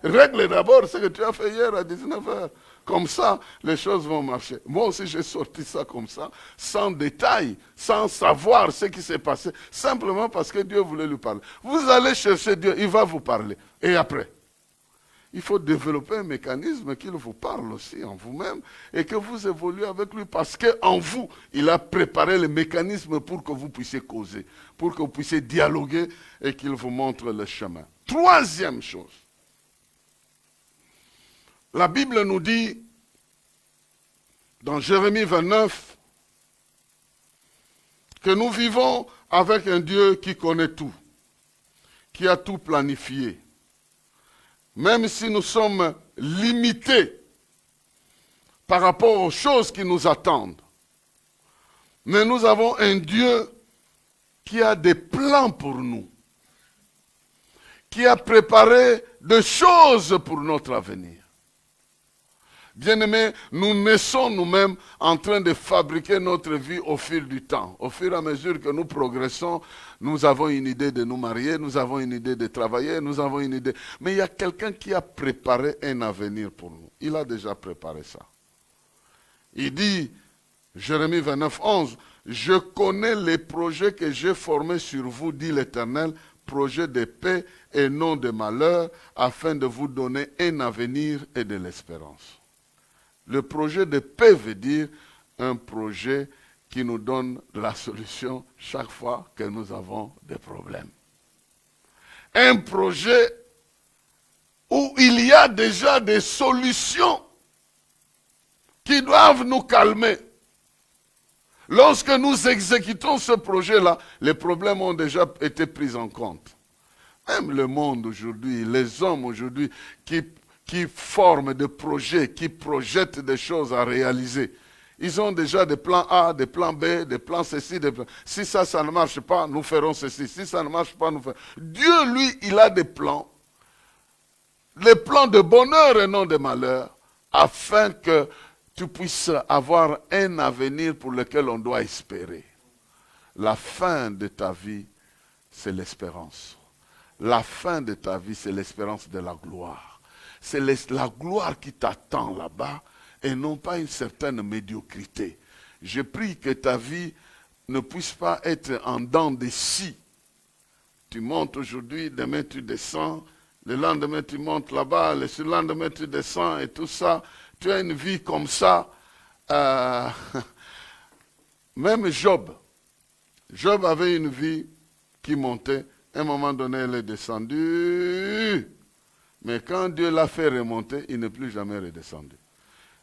règle d'abord ce que tu as fait hier à 19h. Comme ça, les choses vont marcher. Moi aussi, j'ai sorti ça comme ça, sans détail, sans savoir ce qui s'est passé, simplement parce que Dieu voulait lui parler. Vous allez chercher Dieu, il va vous parler. Et après, il faut développer un mécanisme qu'il vous parle aussi en vous-même et que vous évoluez avec lui parce qu'en vous, il a préparé le mécanisme pour que vous puissiez causer, pour que vous puissiez dialoguer et qu'il vous montre le chemin. Troisième chose, la Bible nous dit dans Jérémie 29 que nous vivons avec un Dieu qui connaît tout, qui a tout planifié. Même si nous sommes limités par rapport aux choses qui nous attendent. Mais nous avons un Dieu qui a des plans pour nous. Qui a préparé des choses pour notre avenir. Bien-aimés, nous naissons nous-mêmes en train de fabriquer notre vie au fil du temps. Au fur et à mesure que nous progressons, nous avons une idée de nous marier, nous avons une idée de travailler, nous avons une idée. Mais il y a quelqu'un qui a préparé un avenir pour nous. Il a déjà préparé ça. Il dit, Jérémie 29, 11, « Je connais les projets que j'ai formés sur vous, dit l'Éternel, projets de paix et non de malheur, afin de vous donner un avenir et de l'espérance. » Le projet de paix veut dire un projet qui nous donne la solution chaque fois que nous avons des problèmes. un projet où il y a déjà des solutions qui doivent nous calmer. Lorsque nous exécutons ce projet-là, les problèmes ont déjà été pris en compte. Même le monde aujourd'hui, les hommes aujourd'hui qui forment des projets, qui projettent des choses à réaliser, ils ont déjà des plans A, des plans B, des plans ceci, des plans... Si ça ne marche pas, nous ferons ceci. Si ça ne marche pas, nous ferons... Dieu, lui, il a des plans. Les plans de bonheur et non de malheur, afin que tu puisses avoir un avenir pour lequel on doit espérer. La fin de ta vie, c'est l'espérance. La fin de ta vie, c'est l'espérance de la gloire. C'est la gloire qui t'attend là-bas et non pas une certaine médiocrité. Je prie que ta vie ne puisse pas être en dents de scie. Tu montes aujourd'hui, demain tu descends, le lendemain tu montes là-bas, le lendemain tu descends et tout ça. Tu as une vie comme ça. Même Job avait une vie qui montait. À un moment donné, elle est descendue. Mais quand Dieu l'a fait remonter, il n'est plus jamais redescendu.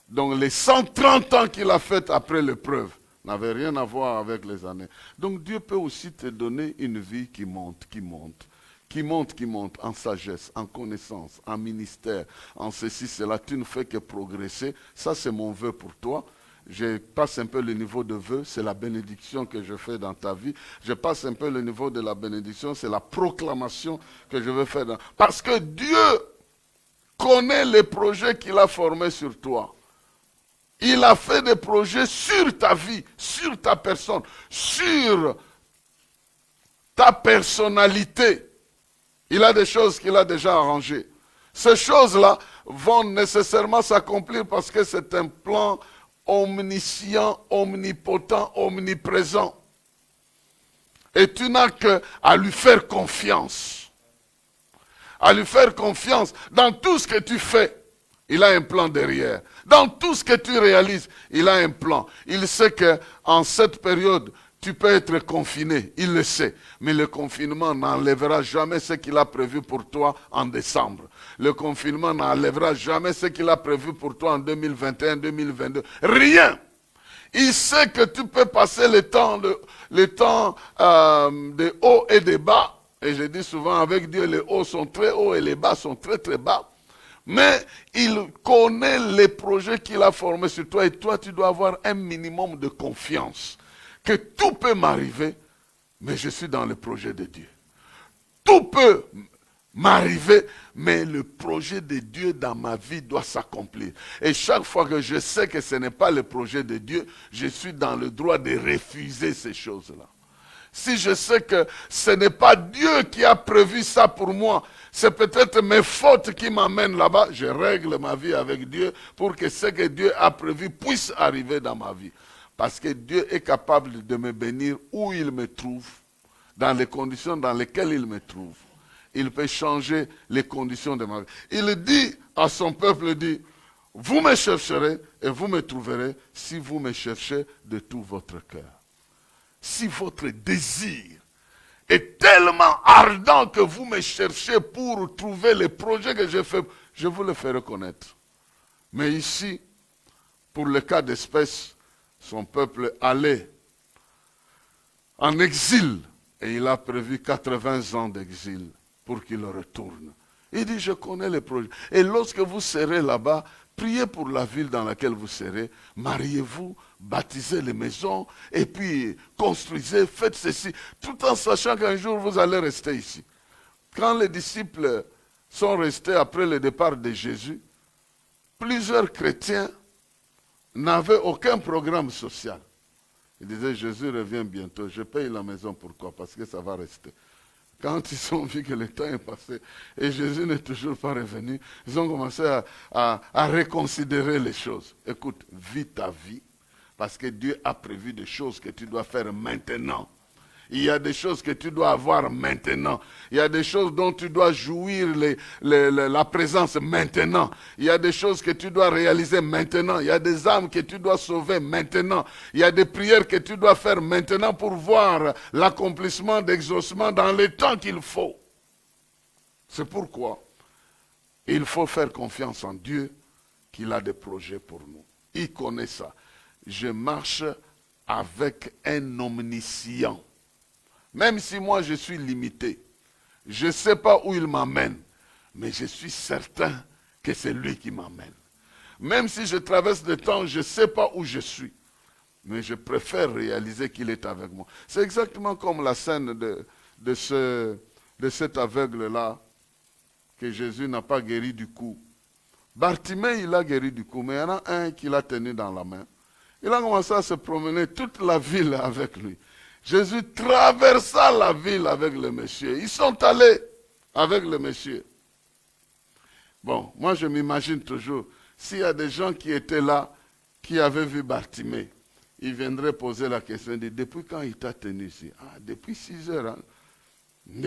Donc les 130 ans qu'il a fait après l'épreuve n'avaient rien à voir avec les années. Donc Dieu peut aussi te donner une vie qui monte, qui monte. Qui monte en sagesse, en connaissance, en ministère, en ceci, cela. Tu ne fais que progresser. Ça, c'est mon vœu pour toi. Je passe un peu le niveau de vœu, c'est la bénédiction que je fais dans ta vie. Je passe un peu le niveau de la bénédiction, c'est la proclamation que je veux faire. Parce que Dieu connaît les projets qu'il a formés sur toi. Il a fait des projets sur ta vie, sur ta personne, sur ta personnalité. Il a des choses qu'il a déjà arrangées. Ces choses-là vont nécessairement s'accomplir parce que c'est un plan omniscient, omnipotent, omniprésent. Et tu n'as qu'à lui faire confiance. À lui faire confiance dans tout ce que tu fais. Il a un plan derrière. Dans tout ce que tu réalises, il a un plan. Il sait qu'en cette période, tu peux être confiné, il le sait. Mais le confinement n'enlèvera jamais ce qu'il a prévu pour toi en décembre. Le confinement n'enlèvera jamais ce qu'il a prévu pour toi en 2021, 2022. Rien. Il sait que tu peux passer le temps de haut et de bas. Et je dis souvent, avec Dieu, les hauts sont très hauts et les bas sont très très bas. Mais il connaît les projets qu'il a formés sur toi. Et toi, tu dois avoir un minimum de confiance. Que tout peut m'arriver, mais je suis dans le projet de Dieu. Tout peut m'arriver, mais le projet de Dieu dans ma vie doit s'accomplir. Et chaque fois que je sais que ce n'est pas le projet de Dieu, je suis dans le droit de refuser ces choses-là. Si je sais que ce n'est pas Dieu qui a prévu ça pour moi, c'est peut-être mes fautes qui m'amènent là-bas, je règle ma vie avec Dieu pour que ce que Dieu a prévu puisse arriver dans ma vie. Parce que Dieu est capable de me bénir où il me trouve, dans les conditions dans lesquelles il me trouve. Il peut changer les conditions de ma vie. Il dit à son peuple, il dit, vous me chercherez et vous me trouverez si vous me cherchez de tout votre cœur. Si votre désir est tellement ardent que vous me cherchez pour trouver les projets que j'ai faits, je vous le ferai connaître. Mais ici, pour le cas d'espèce, son peuple allait en exil et il a prévu 80 ans d'exil pour qu'il retourne. Il dit, je connais les projets. Et lorsque vous serez là-bas, priez pour la ville dans laquelle vous serez, mariez-vous, baptisez les maisons, et puis construisez, faites ceci, tout en sachant qu'un jour vous allez rester ici. Quand les disciples sont restés après le départ de Jésus, plusieurs chrétiens n'avaient aucun programme social. Ils disaient, Jésus revient bientôt, je paye la maison, pourquoi? Parce que ça va rester. Quand ils ont vu que le temps est passé et Jésus n'est toujours pas revenu, ils ont commencé à reconsidérer les choses. Écoute, vis ta vie, parce que Dieu a prévu des choses que tu dois faire maintenant. Il y a des choses que tu dois avoir maintenant. Il y a des choses dont tu dois jouir la présence maintenant. Il y a des choses que tu dois réaliser maintenant. Il y a des âmes que tu dois sauver maintenant. Il y a des prières que tu dois faire maintenant pour voir l'accomplissement d'exaucement dans le temps qu'il faut. C'est pourquoi il faut faire confiance en Dieu qu'il a des projets pour nous. Il connaît ça. Je marche avec un omniscient. Même si moi je suis limité, je ne sais pas où il m'amène, mais je suis certain que c'est lui qui m'amène. Même si je traverse le temps, je ne sais pas où je suis, mais je préfère réaliser qu'il est avec moi. C'est exactement comme la scène de cet aveugle-là, que Jésus n'a pas guéri du cou. Bartimée, il a guéri du cou, mais il y en a un qui l'a tenu dans la main. Il a commencé à se promener toute la ville avec lui. Jésus traversa la ville avec le monsieur. Ils sont allés avec le monsieur. Bon, moi je m'imagine toujours, s'il y a des gens qui étaient là, qui avaient vu Bartimée, ils viendraient poser la question, depuis quand il t'a tenu ici? Ah, depuis 6 heures. Hein? Il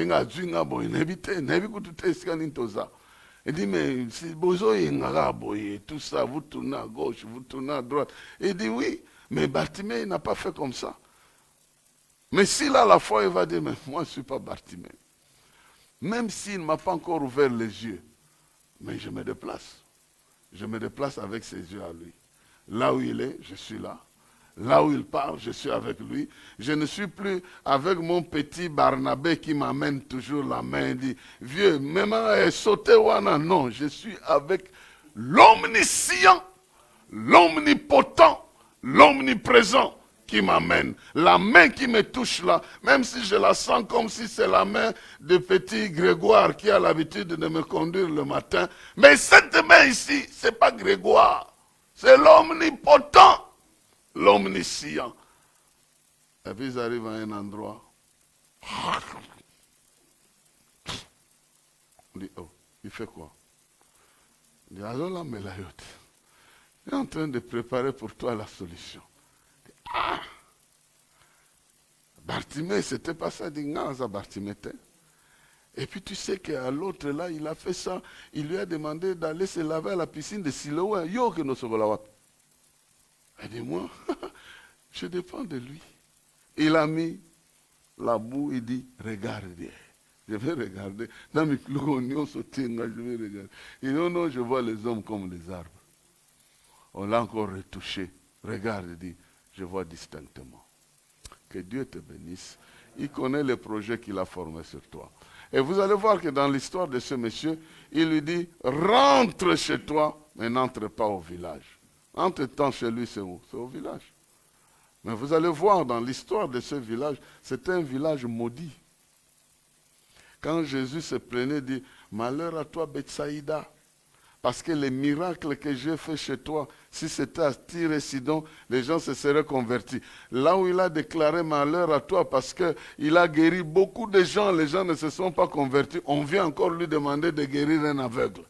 dit, mais si Bozo et tout ça, vous tournez à gauche, vous tournez à droite. Il dit, oui, mais Bartimée n'a pas fait comme ça. Mais s'il a la foi, il va dire, mais moi je ne suis pas Bartimée. Même s'il ne m'a pas encore ouvert les yeux, mais je me déplace. Je me déplace avec ses yeux à lui. Là où il est, je suis là. Là où il parle, je suis avec lui. Je ne suis plus avec mon petit Barnabé qui m'amène toujours la main et dit, vieux, même sauter wana. Non, je suis avec l'omniscient, l'omnipotent, l'omniprésent qui m'amène. La main qui me touche là, même si je la sens comme si c'est la main de petit Grégoire qui a l'habitude de me conduire le matin. Mais cette main ici, ce n'est pas Grégoire, c'est l'omnipotent. L'omniscient. Et puis ils arrivent à un endroit. On dit, oh, il fait quoi? Il dit, alors là, Melayote, il est en train de préparer pour toi la solution. Ah! Bartimée, c'était pas ça, dit, non, ça Bartimée. Et puis tu sais qu'à l'autre là, il a fait ça, il lui a demandé d'aller se laver à la piscine de Siloé. Yo, que nous sommes là. Elle dit, moi, je dépends de lui. Il a mis la boue, il dit, regardez. Je vais regarder. Dans mes clous, je vais regarder. Il dit, non, non, je vois les hommes comme les arbres. On l'a encore retouché. Regarde, il dit, je vois distinctement. Que Dieu te bénisse. Il connaît les projets qu'il a formés sur toi. Et vous allez voir que dans l'histoire de ce monsieur, il lui dit, rentre chez toi, mais n'entre pas au village. Entre-temps, chez lui, c'est où? C'est au village. Mais vous allez voir dans l'histoire de ce village, c'est un village maudit. Quand Jésus se plaignait, il dit, malheur à toi, Bethsaïda, parce que les miracles que j'ai faits chez toi, si c'était à Tyr et Sidon, les gens se seraient convertis. Là où il a déclaré malheur à toi, parce qu'il a guéri beaucoup de gens, les gens ne se sont pas convertis, on vient encore lui demander de guérir un aveugle.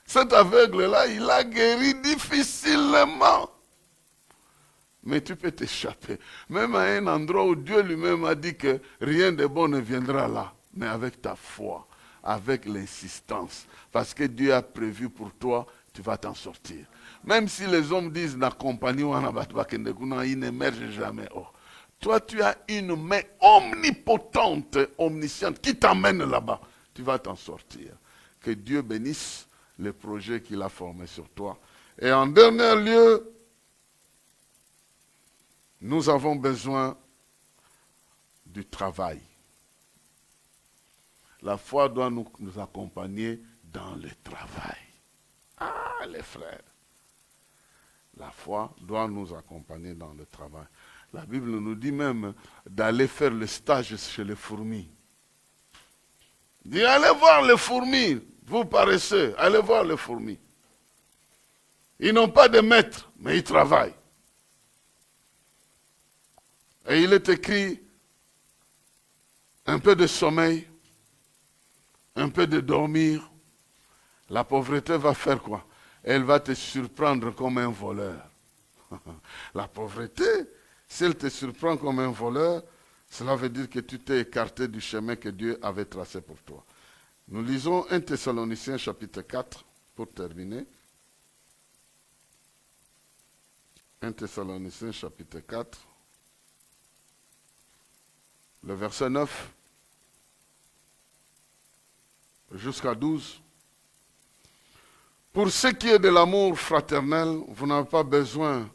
Cet aveugle-là, il a guéri difficilement. Mais tu peux t'échapper. Même à un endroit où Dieu lui-même a dit que rien de bon ne viendra là. Mais avec ta foi, avec l'insistance. Parce que Dieu a prévu pour toi, tu vas t'en sortir. Même si les hommes disent, il n'émerge jamais. Oh. Toi, tu as une main omnipotente, omnisciente, qui t'amène là-bas. Tu vas t'en sortir. Que Dieu bénisse les projets qu'il a formés sur toi. Et en dernier lieu, nous avons besoin du travail. La foi doit nous accompagner dans le travail. Ah, les frères. La foi doit nous accompagner dans le travail. La Bible nous dit même d'aller faire le stage chez les fourmis. Il dit, allez voir les fourmis, vous paresseux, allez voir les fourmis. Ils n'ont pas de maître, mais ils travaillent. Et il est écrit, un peu de sommeil, un peu de dormir, la pauvreté va faire quoi? Elle va te surprendre comme un voleur. La pauvreté, si elle te surprend comme un voleur, cela veut dire que tu t'es écarté du chemin que Dieu avait tracé pour toi. Nous lisons 1 Thessaloniciens chapitre 4 pour terminer. 1 Thessaloniciens chapitre 4. Le verset 9. jusqu'à 12. Pour ce qui est de l'amour fraternel, vous n'avez pas besoin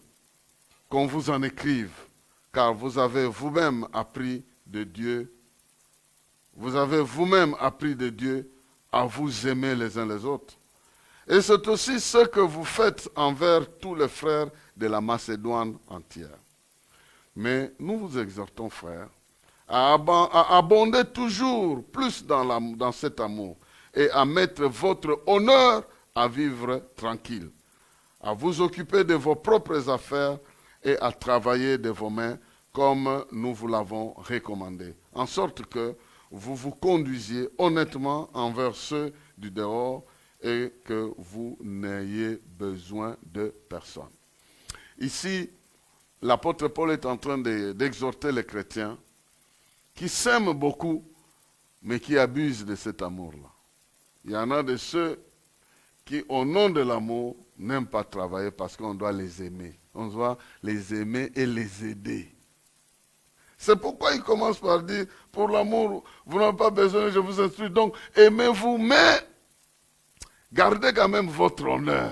qu'on vous en écrive, car vous avez vous-même appris de Dieu. Vous avez vous-même appris de Dieu à vous aimer les uns les autres. Et c'est aussi ce que vous faites envers tous les frères de la Macédoine entière. Mais nous vous exhortons, frères, à abonder toujours plus dans cet amour et à mettre votre honneur à vivre tranquille, à vous occuper de vos propres affaires et à travailler de vos mains comme nous vous l'avons recommandé, en sorte que vous vous conduisiez honnêtement envers ceux du dehors et que vous n'ayez besoin de personne. Ici, l'apôtre Paul est en train d'exhorter les chrétiens qui s'aiment beaucoup, mais qui abusent de cet amour-là. Il y en a de ceux qui, au nom de l'amour, n'aiment pas travailler parce qu'on doit les aimer. On doit les aimer et les aider. C'est pourquoi il commence par dire, pour l'amour, vous n'avez pas besoin, je vous instruis. Donc, aimez-vous, mais gardez quand même votre honneur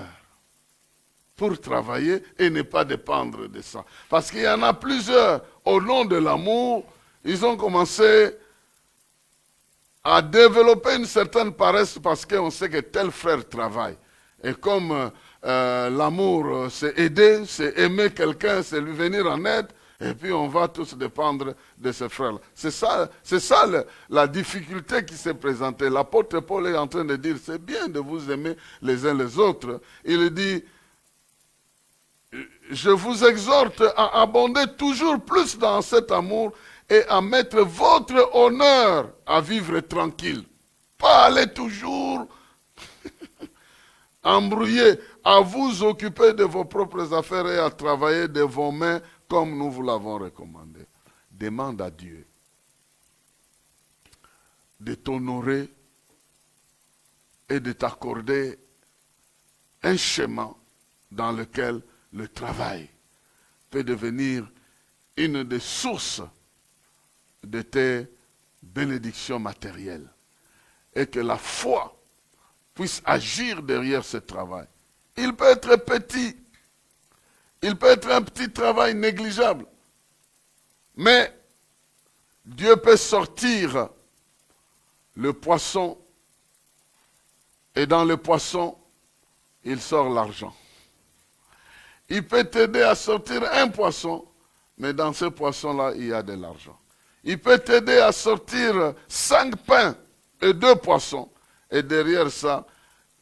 pour travailler et ne pas dépendre de ça. Parce qu'il y en a plusieurs, au nom de l'amour, ils ont commencé à développer une certaine paresse parce qu'on sait que tel frère travaille. Et comme l'amour, c'est aider, c'est aimer quelqu'un, c'est lui venir en aide, et puis on va tous dépendre de ce frère-là. C'est ça la difficulté qui s'est présentée. L'apôtre Paul est en train de dire, c'est bien de vous aimer les uns les autres. Il dit, je vous exhorte à abonder toujours plus dans cet amour et à mettre votre honneur à vivre tranquille. Pas aller toujours embrouiller, à vous occuper de vos propres affaires et à travailler de vos mains comme nous vous l'avons recommandé. Demande à Dieu de t'honorer et de t'accorder un chemin dans lequel le travail peut devenir une des sources de tes bénédictions matérielles et que la foi puisse agir derrière ce travail. Il peut être petit, il peut être un petit travail négligeable, mais Dieu peut sortir le poisson et dans le poisson, il sort l'argent. Il peut t'aider à sortir un poisson, mais dans ce poisson-là, il y a de l'argent. Il peut t'aider à sortir 5 pains et 2 poissons. Et derrière ça,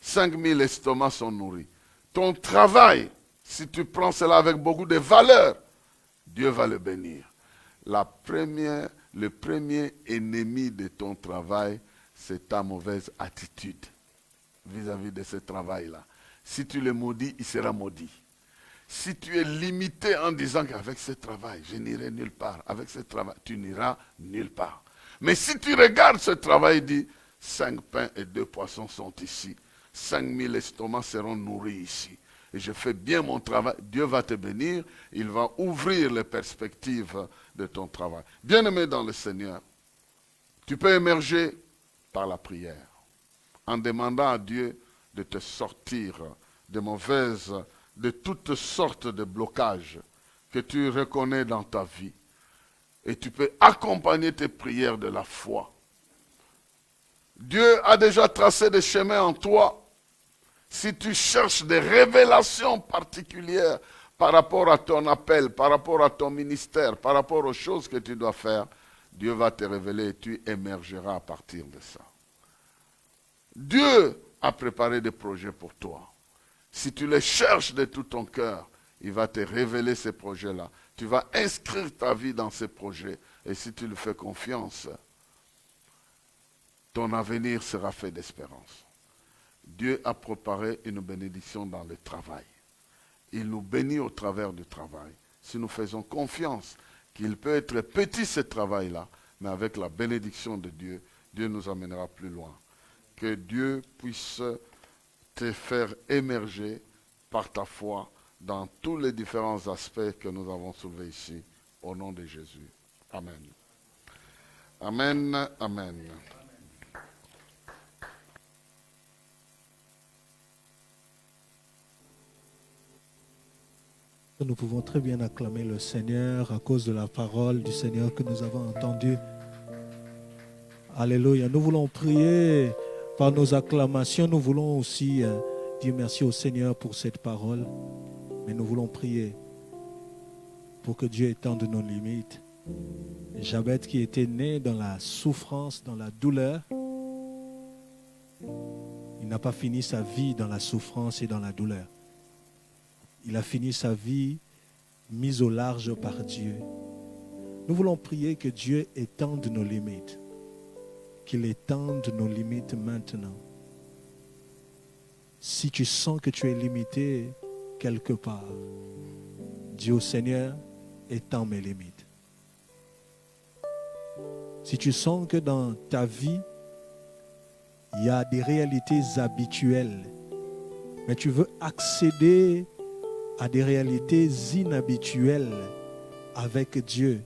5000 estomacs sont nourris. Ton travail, si tu prends cela avec beaucoup de valeur, Dieu va le bénir. Le premier ennemi de ton travail, c'est ta mauvaise attitude vis-à-vis de ce travail-là. Si tu le maudis, il sera maudit. Si tu es limité en disant qu'avec ce travail, je n'irai nulle part, avec ce travail, tu n'iras nulle part. Mais si tu regardes ce travail, dit, 5 pains et 2 poissons sont ici. 5000 estomacs seront nourris ici. Et je fais bien mon travail. Dieu va te bénir. Il va ouvrir les perspectives de ton travail. Bien-aimé dans le Seigneur, tu peux émerger par la prière. En demandant à Dieu de te sortir de toutes sortes de blocages que tu reconnais dans ta vie. Et tu peux accompagner tes prières de la foi. Dieu a déjà tracé des chemins en toi. Si tu cherches des révélations particulières par rapport à ton appel, par rapport à ton ministère, par rapport aux choses que tu dois faire, Dieu va te révéler et tu émergeras à partir de ça. Dieu a préparé des projets pour toi. Si tu les cherches de tout ton cœur, il va te révéler ces projets-là. Tu vas inscrire ta vie dans ces projets. Et si tu lui fais confiance, ton avenir sera fait d'espérance. Dieu a préparé une bénédiction dans le travail. Il nous bénit au travers du travail. Si nous faisons confiance qu'il peut être petit ce travail-là, mais avec la bénédiction de Dieu, Dieu nous amènera plus loin. Que Dieu puisse te faire émerger par ta foi dans tous les différents aspects que nous avons soulevés ici, au nom de Jésus. Amen. Amen. Amen. nous pouvons très bien acclamer le Seigneur à cause de la parole du Seigneur que nous avons entendue. Alléluia. Nous voulons prier par nos acclamations. Nous voulons aussi dire merci au Seigneur pour cette parole. Mais nous voulons prier pour que Dieu étende nos limites. Jabez qui était né dans la souffrance, dans la douleur, il n'a pas fini sa vie dans la souffrance et dans la douleur. Il a fini sa vie mise au large par Dieu. Nous voulons prier que Dieu étende nos limites. Qu'il étende nos limites maintenant. Si tu sens que tu es limité quelque part, dis au Seigneur, étends mes limites. Si tu sens que dans ta vie, il y a des réalités habituelles, mais tu veux accéder à des réalités inhabituelles avec Dieu,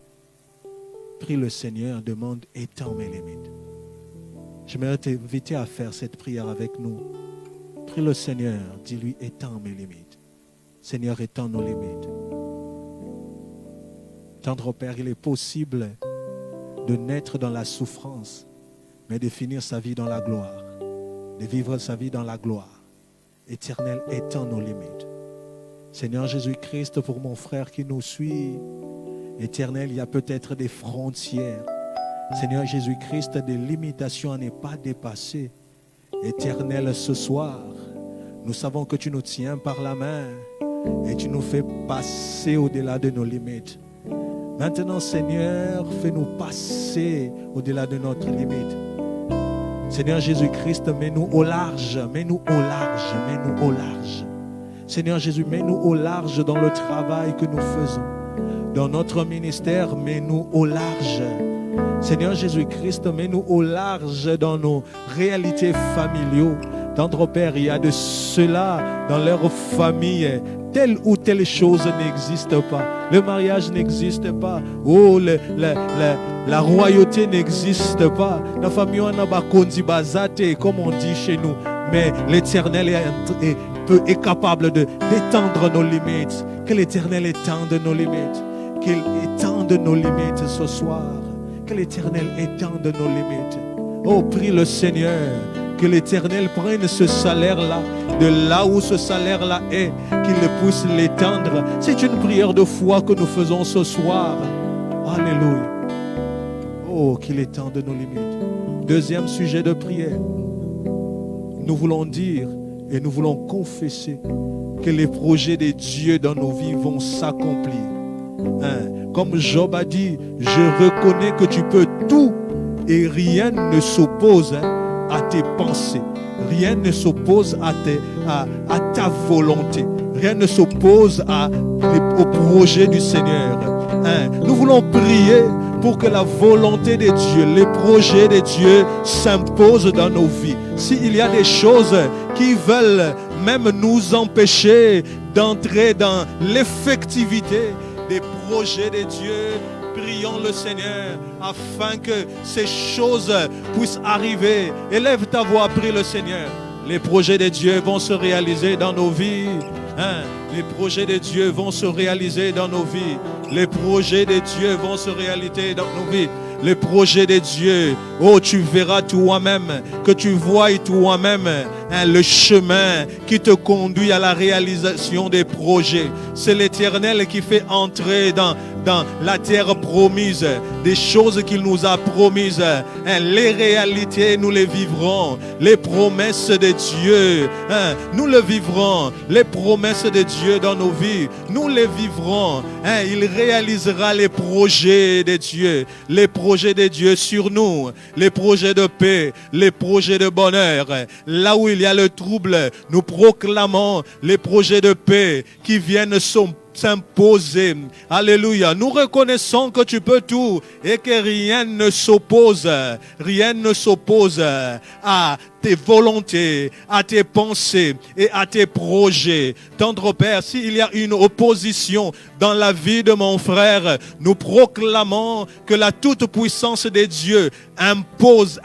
prie le Seigneur, demande, étends mes limites. J'aimerais t'inviter à faire cette prière avec nous. Prie le Seigneur, dis-lui, étends mes limites. Seigneur, étends nos limites. Tendre Père, il est possible de naître dans la souffrance, mais de finir sa vie dans la gloire, de vivre sa vie dans la gloire. Éternel, étends nos limites. Seigneur Jésus-Christ, pour mon frère qui nous suit, Éternel, il y a peut-être des frontières. Seigneur Jésus-Christ, des limitations à ne pas dépasser. Éternel, ce soir, nous savons que tu nous tiens par la main et tu nous fais passer au-delà de nos limites. Maintenant, Seigneur, fais-nous passer au-delà de notre limite. Seigneur Jésus-Christ, mets-nous au large, mets-nous au large, mets-nous au large. Seigneur Jésus, mets-nous au large dans le travail que nous faisons. Dans notre ministère, mets-nous au large. Seigneur Jésus-Christ, mets-nous au large dans nos réalités familiaux. Tendre Père, il y a de cela dans leur famille. Telle ou telle chose n'existe pas. Le mariage n'existe pas. Oh, la royauté n'existe pas. La famille, on a bakondi bazate, comme on dit chez nous. Mais l'Éternel est capable d'étendre nos limites. Que l'Éternel étende nos limites. Qu'il étende nos limites ce soir. Que l'Éternel étende nos limites. Oh, prie le Seigneur. Que l'Éternel prenne ce salaire-là, de là où ce salaire-là est, qu'il puisse l'étendre. C'est une prière de foi que nous faisons ce soir. Alléluia. Oh, qu'il étende nos limites. Deuxième sujet de prière. Nous voulons dire et nous voulons confesser que les projets de Dieu dans nos vies vont s'accomplir. Comme Job a dit, je reconnais que tu peux tout et rien ne s'oppose à tes pensées. Rien ne s'oppose à ta volonté. Rien ne s'oppose au projet du Seigneur. Nous voulons prier pour que la volonté de Dieu, les projets de Dieu s'imposent dans nos vies. S'il y a des choses qui veulent même nous empêcher d'entrer dans l'effectivité des projets de Dieu, prions le Seigneur afin que ces choses puissent arriver. Élève ta voix, prie le Seigneur. Les projets de Dieu vont se réaliser dans nos vies. Les projets de Dieu vont se réaliser dans nos vies. Les projets de Dieu vont se réaliser dans nos vies. Les projets de Dieu, oh, tu verras toi-même, que tu vois toi-même le chemin qui te conduit à la réalisation des projets. C'est l'Éternel qui fait entrer dans la terre promise des choses qu'il nous a promises. Les réalités, nous les vivrons. Les promesses de Dieu, nous les vivrons. Les promesses de Dieu dans nos vies, nous les vivrons. Il réalisera les projets de Dieu. Les projets de Dieu sur nous, les projets de paix, les projets de bonheur. Là où il y a le trouble, nous proclamons les projets de paix qui viennent s'imposer. Alléluia. Nous reconnaissons que tu peux tout et que rien ne s'oppose à tes volontés, à tes pensées et à tes projets. Tendre Père, s'il y a une opposition dans la vie de mon frère, nous proclamons que la toute-puissance de Dieu impose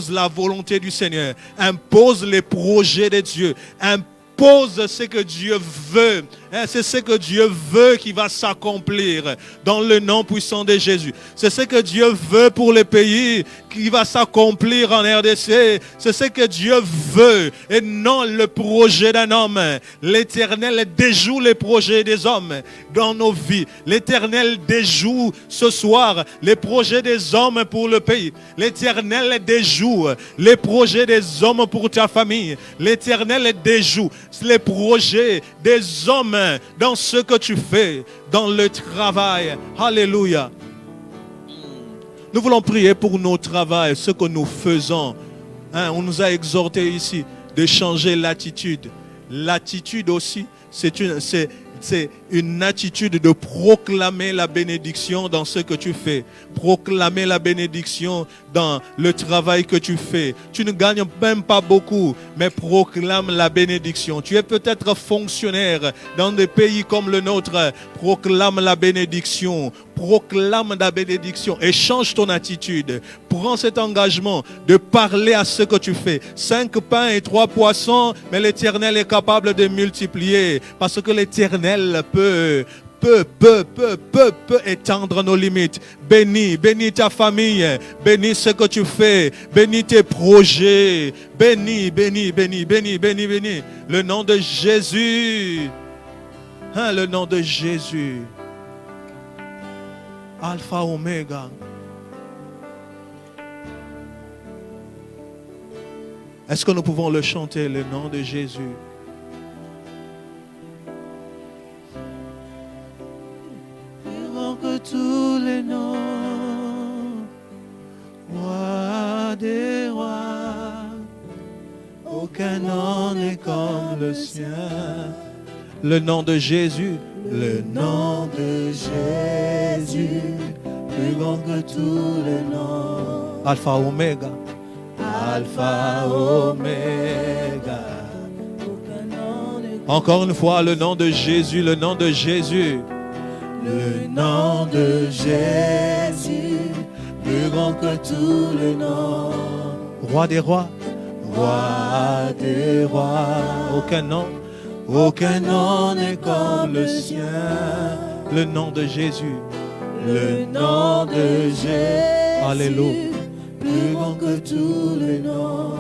la volonté du Seigneur, impose les projets de Dieu, impose Pose ce que Dieu veut. C'est ce que Dieu veut qui va s'accomplir dans le nom puissant de Jésus. C'est ce que Dieu veut pour le pays qui va s'accomplir en RDC. C'est ce que Dieu veut et non le projet d'un homme. L'Éternel déjoue les projets des hommes dans nos vies. L'Éternel déjoue ce soir les projets des hommes pour le pays. L'Éternel déjoue les projets des hommes pour ta famille. L'Éternel déjoue les projets des hommes dans ce que tu fais, dans le travail. Alléluia. Nous voulons prier pour nos travails, ce que nous faisons. On nous a exhorté ici de changer l'attitude. L'attitude aussi, c'est une attitude de proclamer la bénédiction dans ce que tu fais. Proclamer la bénédiction dans le travail que tu fais. Tu ne gagnes même pas beaucoup, mais proclame la bénédiction. Tu es peut-être fonctionnaire dans des pays comme le nôtre. Proclame la bénédiction. Proclame la bénédiction et change ton attitude. Prends cet engagement de parler à ce que tu fais. 5 pains et 3 poissons, mais l'Éternel est capable de multiplier parce que l'Éternel peut étendre nos limites. Bénis ta famille, bénis ce que tu fais, bénis tes projets, bénis. Le nom de Jésus. Le nom de Jésus. Alpha, Oméga. Est-ce que nous pouvons le chanter, le nom de Jésus? Que tous les noms, roi des rois, aucun nom n'est comme le sien. Le nom de Jésus, le nom de Jésus, plus grand que tous les noms. Alpha, Oméga. Alpha, Oméga. Encore une fois, le nom de Jésus, le nom de Jésus. Le nom de Jésus, plus grand que tous les noms. Roi des rois, roi des rois. Aucun nom n'est comme le sien. Le nom de Jésus, le nom de Jésus. Alléluia. Plus grand que tous les noms.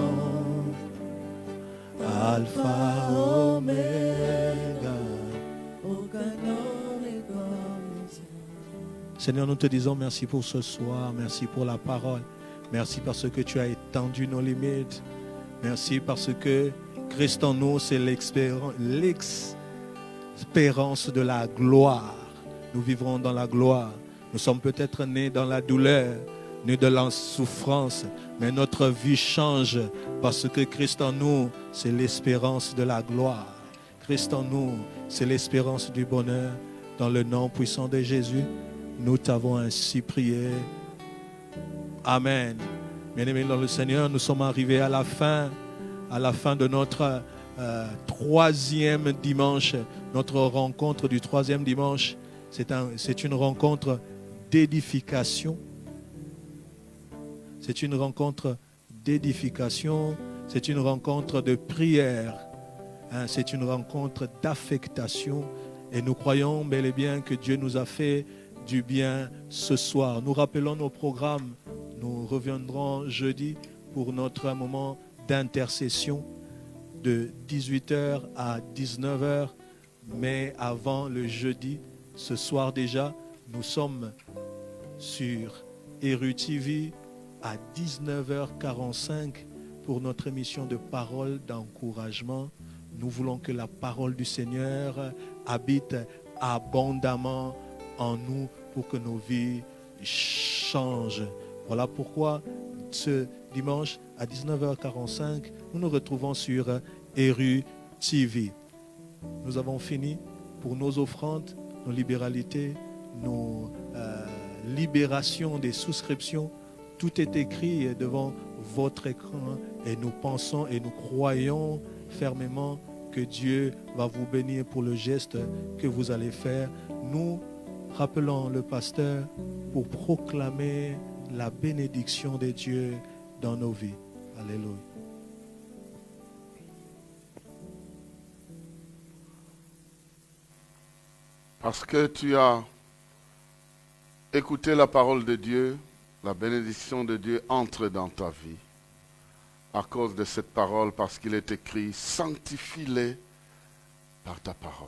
Alpha, Oméga. Seigneur, nous te disons merci pour ce soir, merci pour la parole, merci parce que tu as étendu nos limites, merci parce que Christ en nous, c'est l'expérience de la gloire. Nous vivrons dans la gloire. Nous sommes peut-être nés dans la douleur, nés de la souffrance, mais notre vie change parce que Christ en nous, c'est l'espérance de la gloire. Christ en nous, c'est l'espérance du bonheur. Dans le nom puissant de Jésus, nous t'avons ainsi prié. Amen. Bien-aimés dans le Seigneur, nous sommes arrivés à la fin de notre troisième dimanche, notre rencontre du troisième dimanche. C'est une rencontre d'édification. C'est une rencontre d'édification. C'est une rencontre de prière. C'est une rencontre d'affectation. Et nous croyons bel et bien que Dieu nous a fait du bien ce soir. Nous rappelons nos programmes. Nous reviendrons jeudi pour notre moment d'intercession de 18h à 19h. Mais avant le jeudi, ce soir déjà, nous sommes sur Eru TV à 19h45 pour notre émission de parole d'encouragement. Nous voulons que la parole du Seigneur habite abondamment en nous pour que nos vies changent. Voilà pourquoi ce dimanche à 19h45, nous nous retrouvons sur Eru TV. Nous avons fini pour nos offrandes, nos libéralités, nos libérations des souscriptions. Tout est écrit devant votre écran et nous pensons et nous croyons fermement que Dieu va vous bénir pour le geste que vous allez faire. Nous rappelons le pasteur pour proclamer la bénédiction de Dieu dans nos vies. Alléluia. Parce que tu as écouté la parole de Dieu, la bénédiction de Dieu entre dans ta vie. À cause de cette parole, parce qu'il est écrit, sanctifie-les par ta parole.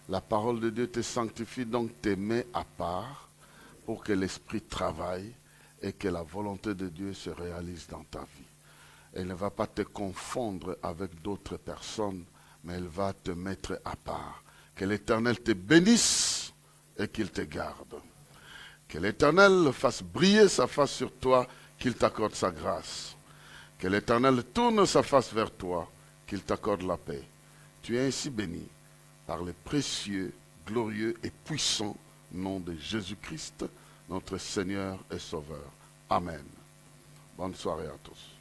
La parole de Dieu te sanctifie, donc te met à part pour que l'Esprit travaille et que la volonté de Dieu se réalise dans ta vie. Elle ne va pas te confondre avec d'autres personnes, mais elle va te mettre à part. Que l'Éternel te bénisse et qu'il te garde. Que l'Éternel fasse briller sa face sur toi, qu'il t'accorde sa grâce. Que l'Éternel tourne sa face vers toi, qu'il t'accorde la paix. Tu es ainsi béni par le précieux, glorieux et puissant nom de Jésus-Christ, notre Seigneur et Sauveur. Amen. Bonne soirée à tous.